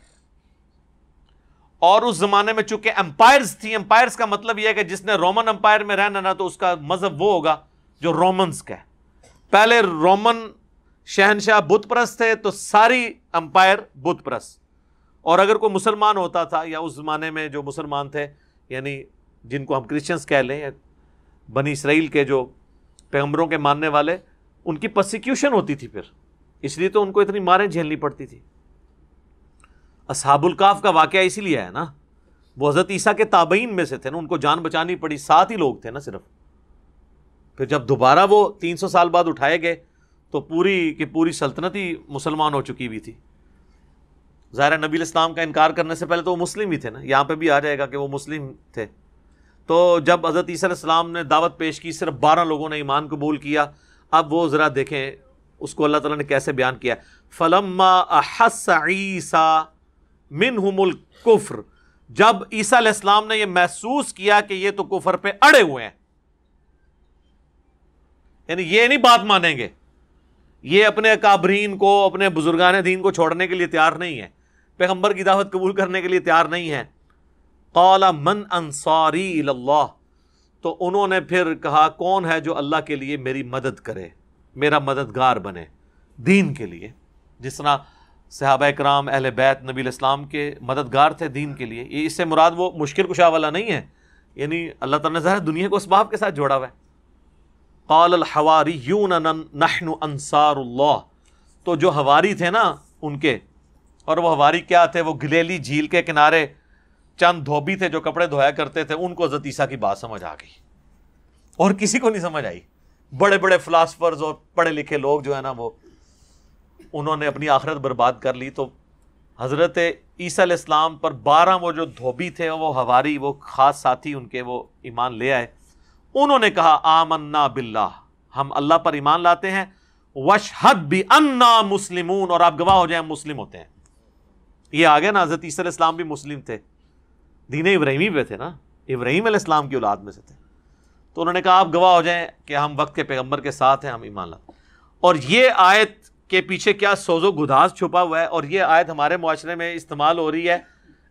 اور اس زمانے میں چونکہ امپائرز تھی، امپائرز کا مطلب یہ ہے کہ جس نے رومن امپائر میں رہنا نا تو اس کا مذہب وہ ہوگا جو رومنز کا ہے. پہلے رومن شہنشاہ بت پرست تھے تو ساری امپائر بت پرست. اور اگر کوئی مسلمان ہوتا تھا یا اس زمانے میں جو مسلمان تھے یعنی جن کو ہم کرسچنز کہہ لیں، بنی اسرائیل کے جو پیغمبروں کے ماننے والے، ان کی پرسیکیوشن ہوتی تھی پھر، اس لیے تو ان کو اتنی ماریں جھیلنی پڑتی تھی. اصحاب الکاف کا واقعہ اسی لیے ہے نا، وہ حضرت عیسیٰ کے تابعین میں سے تھے نا، ان کو جان بچانی پڑی، 7 ہی لوگ تھے نا صرف. پھر جب دوبارہ وہ 300 سال بعد اٹھائے گئے تو پوری کی پوری سلطنت ہی مسلمان ہو چکی ہوئی تھی. ظاہر نبی الاسلام کا انکار کرنے سے پہلے تو وہ مسلم ہی تھے نا، یہاں پہ بھی آ جائے گا کہ وہ مسلم تھے. تو جب حضرت عیسیٰ علیہ السلام نے دعوت پیش کی، صرف 12 لوگوں نے ایمان قبول کیا. اب وہ ذرا دیکھیں اس کو اللہ تعالیٰ نے کیسے بیان کیا. فَلَمَّا أَحَسَّ عِيسَىٰ مِنْهُمُ الْكُفْرِ، جب عیسیٰ علیہ السلام نے یہ محسوس کیا کہ یہ تو کفر پہ اڑے ہوئے ہیں، یعنی یہ نہیں بات مانیں گے، یہ اپنے اکابرین کو، اپنے بزرگان دین کو چھوڑنے کے لیے تیار نہیں ہے، پیغمبر کی دعوت قبول کرنے کے لیے تیار نہیں ہے. قال من انصاری الی اللہ، تو انہوں نے پھر کہا کون ہے جو اللہ کے لیے میری مدد کرے، میرا مددگار بنے دین کے لیے. جس طرح صحابہ اکرام اہل بیت نبی الاسلام کے مددگار تھے دین کے لیے. یہ اس سے مراد وہ مشکل کشا والا نہیں ہے، یعنی اللہ تعالیٰ نے ظاہر دنیا کو اسباب کے ساتھ جوڑا ہوا ہے. قال الحواریون نحن انصار اللہ، تو جو حواری تھے نا ان کے، اور وہ حواری کیا تھے، وہ گلیلی جھیل کے کنارے چند دھوبی تھے جو کپڑے دھویا کرتے تھے. ان کو حضرت عیسیٰ کی بات سمجھ آ گئی اور کسی کو نہیں سمجھ آئی. بڑے بڑے فلاسفرز اور پڑھے لکھے لوگ جو ہے نا وہ انہوں نے اپنی آخرت برباد کر لی. تو حضرت عیسیٰ علیہ السلام پر 12 وہ جو دھوبی تھے، وہ حواری، وہ خاص ساتھی ان کے، وہ ایمان لے آئے. انہوں نے کہا آمنا باللہ، ہم اللہ پر ایمان لاتے ہیں، واشہد بأننا مسلمون، اور آپ گواہ ہو جائیں مسلم ہوتے ہیں. یہ آگے نا حضرت عیسیٰ علیہ السلام بھی مسلم تھے، دین ابراہیمی پہ تھے نا، ابراہیم علیہ السلام کی اولاد میں سے تھے. تو انہوں نے کہا آپ گواہ ہو جائیں کہ ہم وقت کے پیغمبر کے ساتھ ہیں، ہم ایمان لاتے ہیں. اور یہ آیت کے پیچھے کیا سوز و گداز چھپا ہوا ہے. اور یہ آیت ہمارے معاشرے میں استعمال ہو رہی ہے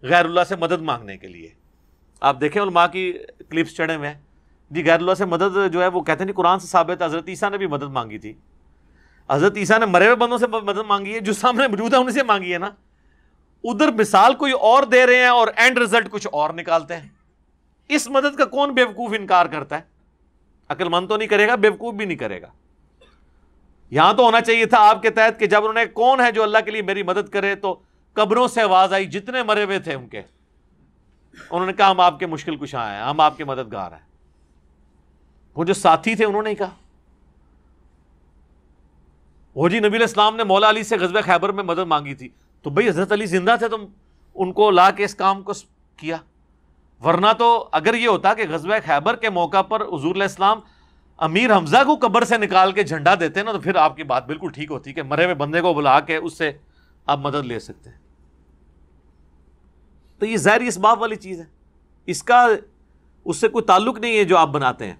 غیر اللہ سے مدد مانگنے کے لیے. آپ دیکھیں علماء کی کلپس چڑھے ہوئے ہیں جی، غیر اللہ سے مدد جو ہے وہ کہتے ہیں قرآن سے ثابت ہے. حضرت عیسیٰ نے بھی مدد مانگی تھی، حضرت عیسیٰ نے مرے ہوئے بندوں سے مدد مانگی ہے، جو سامنے موجود ہے ان سے مانگی ہے نا. ادھر مثال کوئی اور دے رہے ہیں اور اینڈ رزلٹ کچھ اور نکالتے ہیں. اس مدد کا کون بیوقوف انکار کرتا ہے؟ عقل مند تو نہیں کرے گا، بیوقوف بھی نہیں کرے گا. یہاں تو ہونا چاہیے تھا آپ کے تحت کہ جب انہوں نے کون ہے جو اللہ کے لیے میری مدد کرے، تو قبروں سے آواز آئی جتنے مرے ہوئے تھے ان کے، انہوں نے کہا ہم آپ کے مشکل کشا ہیں، ہم آپ کے مددگار ہیں. وہ جو ساتھی تھے انہوں نے کہا وہ جی نبی علیہ السلام نے مولا علی سے غزوہ خیبر میں مدد مانگی تھی، تو بھئی حضرت علی زندہ تھے، تم ان کو لا کے اس کام کو کیا. ورنہ تو اگر یہ ہوتا کہ غزوہ خیبر کے موقع پر حضور علیہ السلام امیر حمزہ کو قبر سے نکال کے جھنڈا دیتے نا، تو پھر آپ کی بات بالکل ٹھیک ہوتی کہ مرے ہوئے بندے کو بلا کے اس سے آپ مدد لے سکتے ہیں. تو یہ ظاہری اسباب والی چیز ہے، اس کا اس سے کوئی تعلق نہیں ہے جو آپ بناتے ہیں.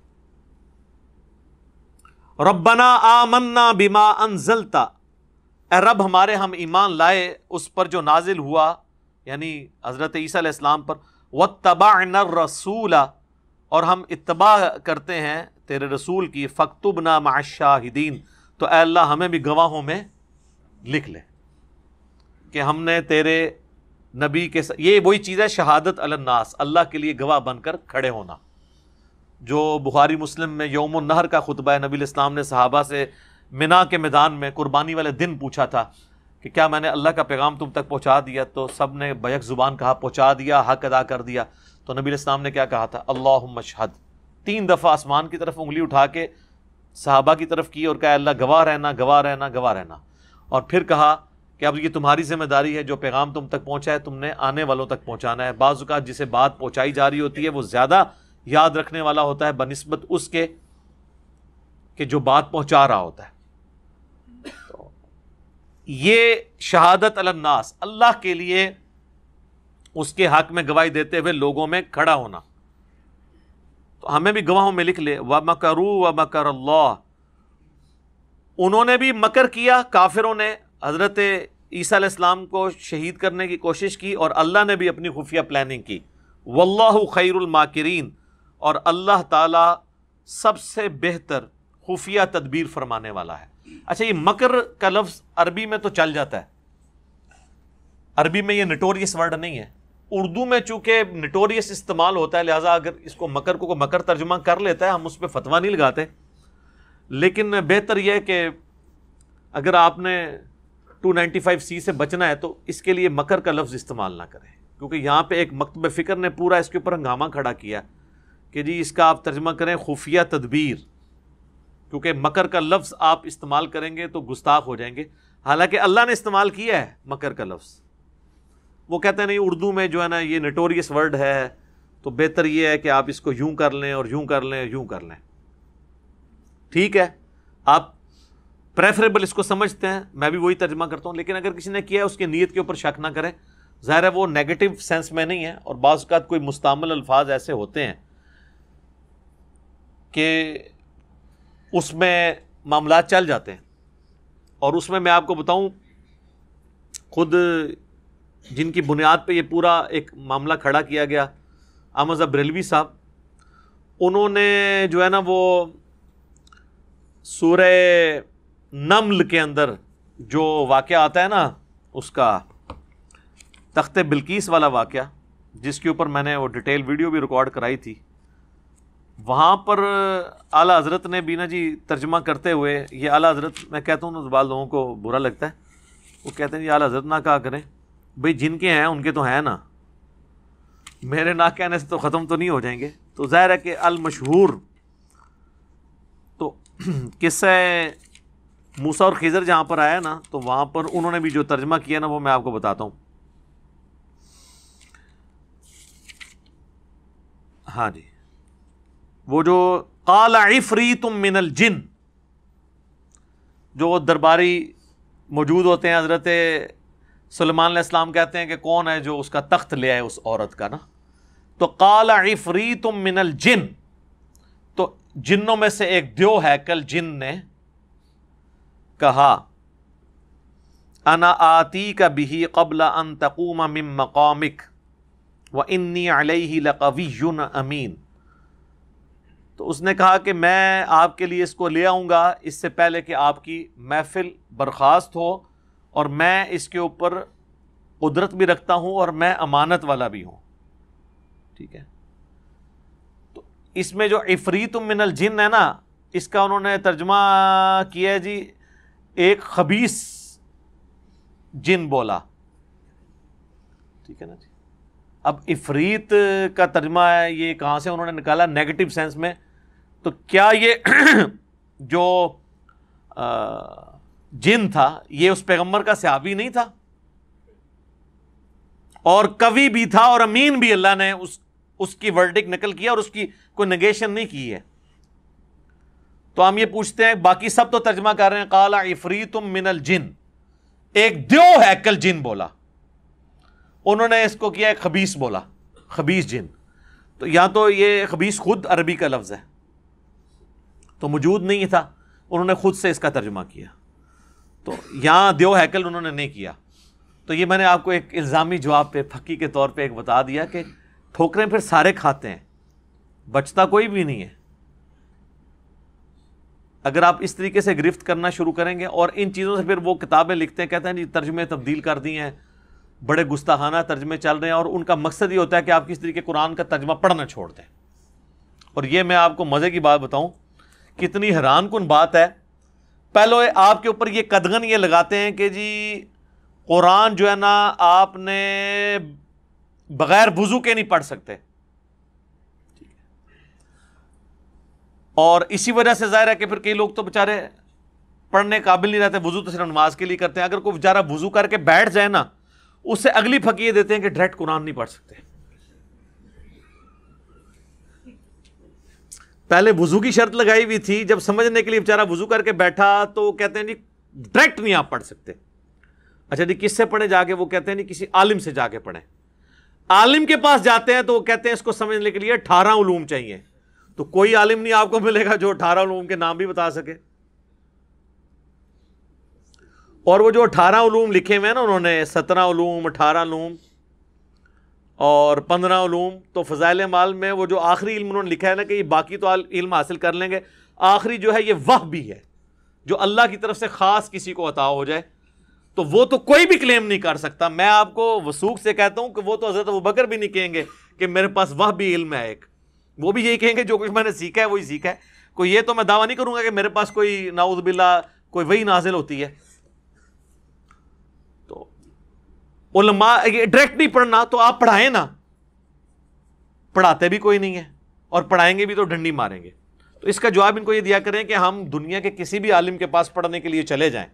ربنا آمنا بما انزلت، اے رب ہمارے ہم ایمان لائے اس پر جو نازل ہوا، یعنی حضرت عیسیٰ علیہ السلام پر. واتبعنا الرسول، اور ہم اتباع کرتے ہیں تیرے رسول کی. فاکتبنا مع الشاہدین، تو اے اللہ ہمیں بھی گواہوں میں لکھ لے کہ ہم نے تیرے نبی کے یہ وہی چیز ہے شہادت علی الناس، اللہ کے لیے گواہ بن کر کھڑے ہونا. جو بخاری مسلم میں یوم النحر کا خطبہ ہے، نبی الاسلام نے صحابہ سے منا کے میدان میں قربانی والے دن پوچھا تھا کہ کیا میں نے اللہ کا پیغام تم تک پہنچا دیا؟ تو سب نے بیک زبان کہا پہنچا دیا، حق ادا کر دیا. تو نبی الاسلام نے کیا کہا تھا؟ اللہم اشہد، 3 دفعہ آسمان کی طرف انگلی اٹھا کے صحابہ کی طرف کی اور کہا اللہ گواہ رہنا، گواہ رہنا، گواہ رہنا. اور پھر کہا کہ اب یہ تمہاری ذمہ داری ہے، جو پیغام تم تک پہنچا ہے تم نے آنے والوں تک پہنچانا ہے. بعض اوقات جسے بات پہنچائی جا رہی ہوتی ہے وہ زیادہ یاد رکھنے والا ہوتا ہے بنسبت اس کے کہ جو بات پہنچا رہا ہوتا ہے. تو یہ شہادت علی الناس، اللہ کے لیے اس کے حق میں گواہی دیتے ہوئے لوگوں میں کھڑا ہونا. تو ہمیں بھی گواہوں میں لکھ لے. وَمَكَرُوا وَمَكَرَ اللَّهُ، انہوں نے بھی مکر کیا کافروں نے حضرت عیسیٰ علیہ السلام کو شہید کرنے کی کوشش کی اور اللہ نے بھی اپنی خفیہ پلاننگ کی. واللہ خیر الماکرین، اور اللہ تعالیٰ سب سے بہتر خفیہ تدبیر فرمانے والا ہے. اچھا، یہ مکر کا لفظ عربی میں تو چل جاتا ہے، عربی میں یہ نٹوریس ورڈ نہیں ہے. اردو میں چونکہ نٹوریس استعمال ہوتا ہے، لہٰذا اگر اس کو مکر کو مکر ترجمہ کر لیتا ہے، ہم اس پہ فتویٰ نہیں لگاتے. لیکن بہتر یہ ہے کہ اگر آپ نے 295C سے بچنا ہے تو اس کے لیے مکر کا لفظ استعمال نہ کریں، کیونکہ یہاں پہ ایک مکتب فکر نے پورا اس کے اوپر ہنگامہ کھڑا کیا کہ جی اس کا آپ ترجمہ کریں خفیہ تدبیر، کیونکہ مکر کا لفظ آپ استعمال کریں گے تو گستاخ ہو جائیں گے. حالانکہ اللہ نے استعمال کیا ہے مکر کا لفظ. وہ کہتے ہیں نہیں اردو میں جو ہے نا یہ نٹوریس ورڈ ہے، تو بہتر یہ ہے کہ آپ اس کو یوں کر لیں اور یوں کر لیں اور یوں کر لیں. ٹھیک ہے، آپ پریفریبل اس کو سمجھتے ہیں، میں بھی وہی ترجمہ کرتا ہوں. لیکن اگر کسی نے کیا ہے اس کی نیت کے اوپر شک نہ کریں. ظاہر ہے وہ نیگیٹو سینس میں نہیں ہے، اور بعض اوقات کوئی مستعمل الفاظ ایسے ہوتے ہیں کہ اس میں معاملات چل جاتے ہیں. اور اس میں آپ کو بتاؤں، خود جن کی بنیاد پہ یہ پورا ایک معاملہ کھڑا کیا گیا، احمد بریلوی صاحب، انہوں نے جو ہے نا وہ سورہ نمل کے اندر جو واقعہ آتا ہے نا، اس کا تخت بلقیس والا واقعہ، جس کے اوپر میں نے وہ ڈیٹیل ویڈیو بھی ریکارڈ کرائی تھی، وہاں پر اعلیٰ حضرت نے بھی نا جی ترجمہ کرتے ہوئے، یہ اعلیٰ حضرت میں کہتا ہوں بعض لوگوں کو برا لگتا ہے، وہ کہتے ہیں جی اعلیٰ حضرت نہ کہا کریں، بھئی جن کے ہیں ان کے تو ہیں نا، میرے نہ کہنے سے تو ختم تو نہیں ہو جائیں گے. تو ظاہر ہے کہ المشہور تو قصہ موسیٰ اور خضر جہاں پر آیا نا، تو وہاں پر انہوں نے بھی جو ترجمہ کیا نا وہ میں آپ کو بتاتا ہوں. ہاں جی، وہ جو قال عفریت من الجن، جو درباری موجود ہوتے ہیں، حضرت سلیمان علیہ السلام کہتے ہیں کہ کون ہے جو اس کا تخت لے آئے اس عورت کا نا، تو قال عفریت من الجن، تو جنوں میں سے ایک دیو ہیکل جن نے کہا انا آتیک بہ قبل ان تقوم من مقامک وانی علیہ لقوی امین. تو اس نے کہا کہ میں آپ کے لیے اس کو لے آؤں گا اس سے پہلے کہ آپ کی محفل برخاست ہو، اور میں اس کے اوپر قدرت بھی رکھتا ہوں اور میں امانت والا بھی ہوں. ٹھیک ہے، تو اس میں جو عفریت من الجن ہے نا، اس کا انہوں نے ترجمہ کیا ہے جی ایک خبیث جن بولا. ٹھیک ہے نا جی. اب عفریت کا ترجمہ ہے یہ کہاں سے انہوں نے نکالا؟ نیگیٹو سینس میں. تو کیا یہ جو جن تھا یہ اس پیغمبر کا صحابی نہیں تھا؟ اور قوی بھی تھا اور امین بھی. اللہ نے اس کی ورڈک نقل کیا اور اس کی کوئی نگیشن نہیں کی ہے. تو ہم یہ پوچھتے ہیں، باقی سب تو ترجمہ کر رہے ہیں قال عفریت من الجن، ایک دیو ہیکل جن بولا، انہوں نے اس کو کیا ایک خبیث بولا، خبیث جن. تو یا تو یہ خبیث خود عربی کا لفظ ہے تو موجود نہیں تھا، انہوں نے خود سے اس کا ترجمہ کیا. تو یہاں دیو ہیکل انہوں نے نہیں کیا. تو یہ میں نے آپ کو ایک الزامی جواب پہ پھکی کے طور پہ ایک بتا دیا کہ ٹھوکریں پھر سارے کھاتے ہیں، بچتا کوئی بھی نہیں ہے. اگر آپ اس طریقے سے گرفت کرنا شروع کریں گے اور ان چیزوں سے پھر وہ کتابیں لکھتے ہیں، کہتے ہیں جی ترجمے تبدیل کر دی ہیں، بڑے گستاخانہ ترجمے چل رہے ہیں، اور ان کا مقصد یہ ہوتا ہے کہ آپ کس طریقے قرآن کا ترجمہ پڑھنا چھوڑ دیں. اور یہ میں آپ کو مزے کی بات بتاؤں، کتنی حیران کن بات ہے. پہلے آپ کے اوپر یہ قدغن یہ لگاتے ہیں کہ جی قرآن جو ہے نا آپ نے بغیر وضو کے نہیں پڑھ سکتے، اور اسی وجہ سے ظاہر ہے کہ پھر کئی لوگ تو بیچارے پڑھنے قابل نہیں رہتے، وضو تو صرف نماز کے لیے کرتے ہیں. اگر کوئی بیچارہ وضو کر کے بیٹھ جائے نا، اس سے اگلی پھکی یہ دیتے ہیں کہ ڈائریکٹ قرآن نہیں پڑھ سکتے. پہلے وضو کی شرط لگائی ہوئی تھی، جب سمجھنے کے لیے بیچارہ وضو کر کے بیٹھا تو کہتے ہیں جی ڈائریکٹ نہیں آپ پڑھ سکتے. اچھا جی کس سے پڑھیں جا کے؟ وہ کہتے ہیں جی کسی عالم سے جا کے پڑھیں. عالم کے پاس جاتے ہیں تو وہ کہتے ہیں اس کو سمجھنے کے لیے 18 علوم چاہیے. تو کوئی عالم نہیں آپ کو ملے گا جو 18 علوم کے نام بھی بتا سکے. اور وہ جو 18 علوم لکھے ہوئے ہیں نا انہوں نے، 17 علوم، 18 علوم اور 15 علوم، تو فضائل اعمال میں وہ جو آخری علم انہوں نے لکھا ہے نا کہ یہ باقی تو علم حاصل کر لیں گے، آخری جو ہے یہ وحی ہے جو اللہ کی طرف سے خاص کسی کو عطا ہو جائے، تو وہ تو کوئی بھی کلیم نہیں کر سکتا. میں آپ کو وثوق سے کہتا ہوں کہ وہ تو حضرت ابوبکر بھی نہیں کہیں گے کہ میرے پاس وحی علم ہے ایک، وہ بھی یہی کہیں گے جو کچھ میں نے سیکھا ہے وہی سیکھا ہے. کوئی یہ تو میں دعویٰ نہیں کروں گا کہ میرے پاس کوئی نعوذ باللہ کوئی وحی نازل ہوتی ہے. تو علماء ڈائریکٹ نہیں پڑھنا تو آپ پڑھائیں نا، پڑھاتے بھی کوئی نہیں ہے اور پڑھائیں گے بھی تو ڈنڈی ماریں گے. تو اس کا جواب ان کو یہ دیا کریں کہ ہم دنیا کے کسی بھی عالم کے پاس پڑھنے کے لیے چلے جائیں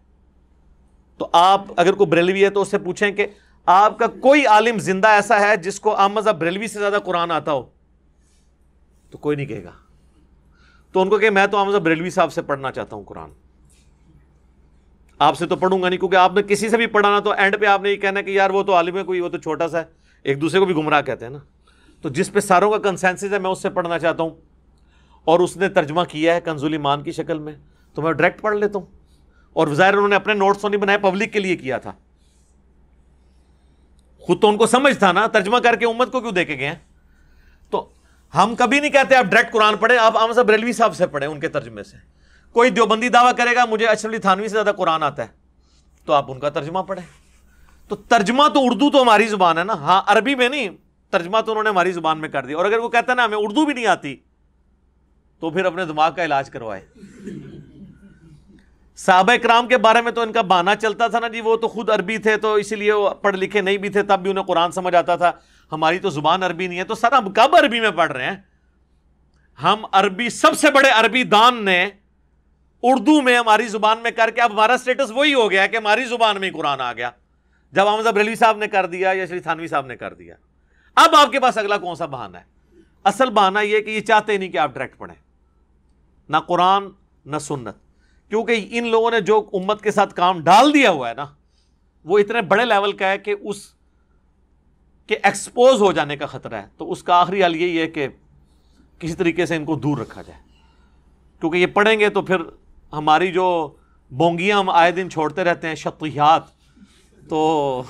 تو آپ اگر کوئی بریلوی ہے تو اس سے پوچھیں کہ آپ کا کوئی عالم زندہ ایسا ہے جس کو احمد صاحب بریلوی سے زیادہ قرآن آتا ہو؟ تو کوئی نہیں کہے گا. تو ان کو کہ میں تو احمد صاحب بریلوی صاحب سے پڑھنا چاہتا ہوں قرآن، آپ سے تو پڑھوں گا نہیں، کیونکہ آپ نے کسی سے بھی پڑھانا تو اینڈ پہ آپ نے یہ کہنا کہ یار وہ تو عالم ہے کوئی، وہ تو چھوٹا سا ہے. ایک دوسرے کو بھی گمراہ کہتے ہیں نا. تو جس پہ ساروں کا کنسنسس ہے میں اس سے پڑھنا چاہتا ہوں، اور اس نے ترجمہ کیا ہے کنز الایمان کی شکل میں، تو میں ڈائریکٹ پڑھ لیتا ہوں. اور ظاہر انہوں نے اپنے نوٹس تو نہیں بنائے، پبلک کے لیے کیا تھا. خود تو ان کو سمجھ تھا نا، ترجمہ کر کے امت کو کیوں دے کے گئے ہیں. تو ہم کبھی نہیں کہتے آپ ڈائریکٹ قرآن پڑھیں، آپ احمد صاحب بریلوی صاحب سے پڑھیں ان کے ترجمے سے. کوئی دیوبندی دعویٰ کرے گا مجھے اشرف علی تھانوی سے زیادہ قرآن آتا ہے، تو آپ ان کا ترجمہ پڑھیں. تو ترجمہ تو اردو تو ہماری زبان ہے نا، ہاں عربی میں نہیں، ترجمہ تو انہوں نے ہماری زبان میں کر دیا. اور اگر وہ کہتا ہے نا ہمیں اردو بھی نہیں آتی تو پھر اپنے دماغ کا علاج کروائے. صحابہ کرام کے بارے میں تو ان کا بہانہ چلتا تھا نا جی وہ تو خود عربی تھے تو اسی لیے وہ پڑھ لکھے نہیں بھی تھے تب بھی انہیں قرآن سمجھ آتا تھا، ہماری تو زبان عربی نہیں ہے. تو سر ہم کب عربی میں پڑھ رہے ہیں؟ ہم عربی، سب سے بڑے عربی دان نے اردو میں ہماری زبان میں کر کے اب ہمارا سٹیٹس وہی ہو گیا کہ ہماری زبان میں ہی قرآن آ گیا. جب احمد صاحب بریلوی صاحب نے کر دیا یا شریف تھانوی صاحب نے کر دیا، اب آپ کے پاس اگلا کون سا بہانہ ہے؟ اصل بہانہ یہ کہ یہ چاہتے نہیں کہ آپ ڈائریکٹ پڑھیں، نہ قرآن نہ سنت، کیونکہ ان لوگوں نے جو امت کے ساتھ کام ڈال دیا ہوا ہے نا وہ اتنے بڑے لیول کا ہے کہ اس کے ایکسپوز ہو جانے کا خطرہ ہے. تو اس کا آخری حل یہی ہے کہ کسی طریقے سے ان کو دور رکھا جائے، کیونکہ یہ پڑھیں گے تو پھر ہماری جو بونگیاں ہم آئے دن چھوڑتے رہتے ہیں، شطیحات، تو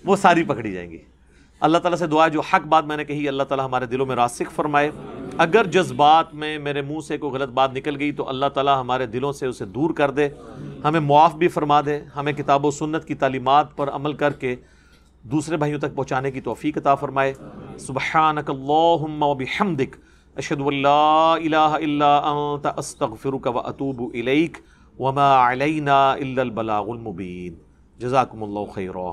وہ ساری پکڑی جائیں گی. اللہ تعالیٰ سے دعا ہے جو حق بات میں نے کہی اللہ تعالیٰ ہمارے دلوں میں راسخ فرمائے. اگر جذبات میں میرے منہ سے کوئی غلط بات نکل گئی تو اللہ تعالیٰ ہمارے دلوں سے اسے دور کر دے، ہمیں معاف بھی فرما دے، ہمیں کتاب و سنت کی تعلیمات پر عمل کر کے دوسرے بھائیوں تک پہنچانے کی توفیق عطا فرمائے. سبحانک اللہم و بحمدک، اشہد ان لا الہ الا انت، استغفرک و اتوب الیک، وما علینا الا البلاغ المبین. جزاکم اللہ خیرا.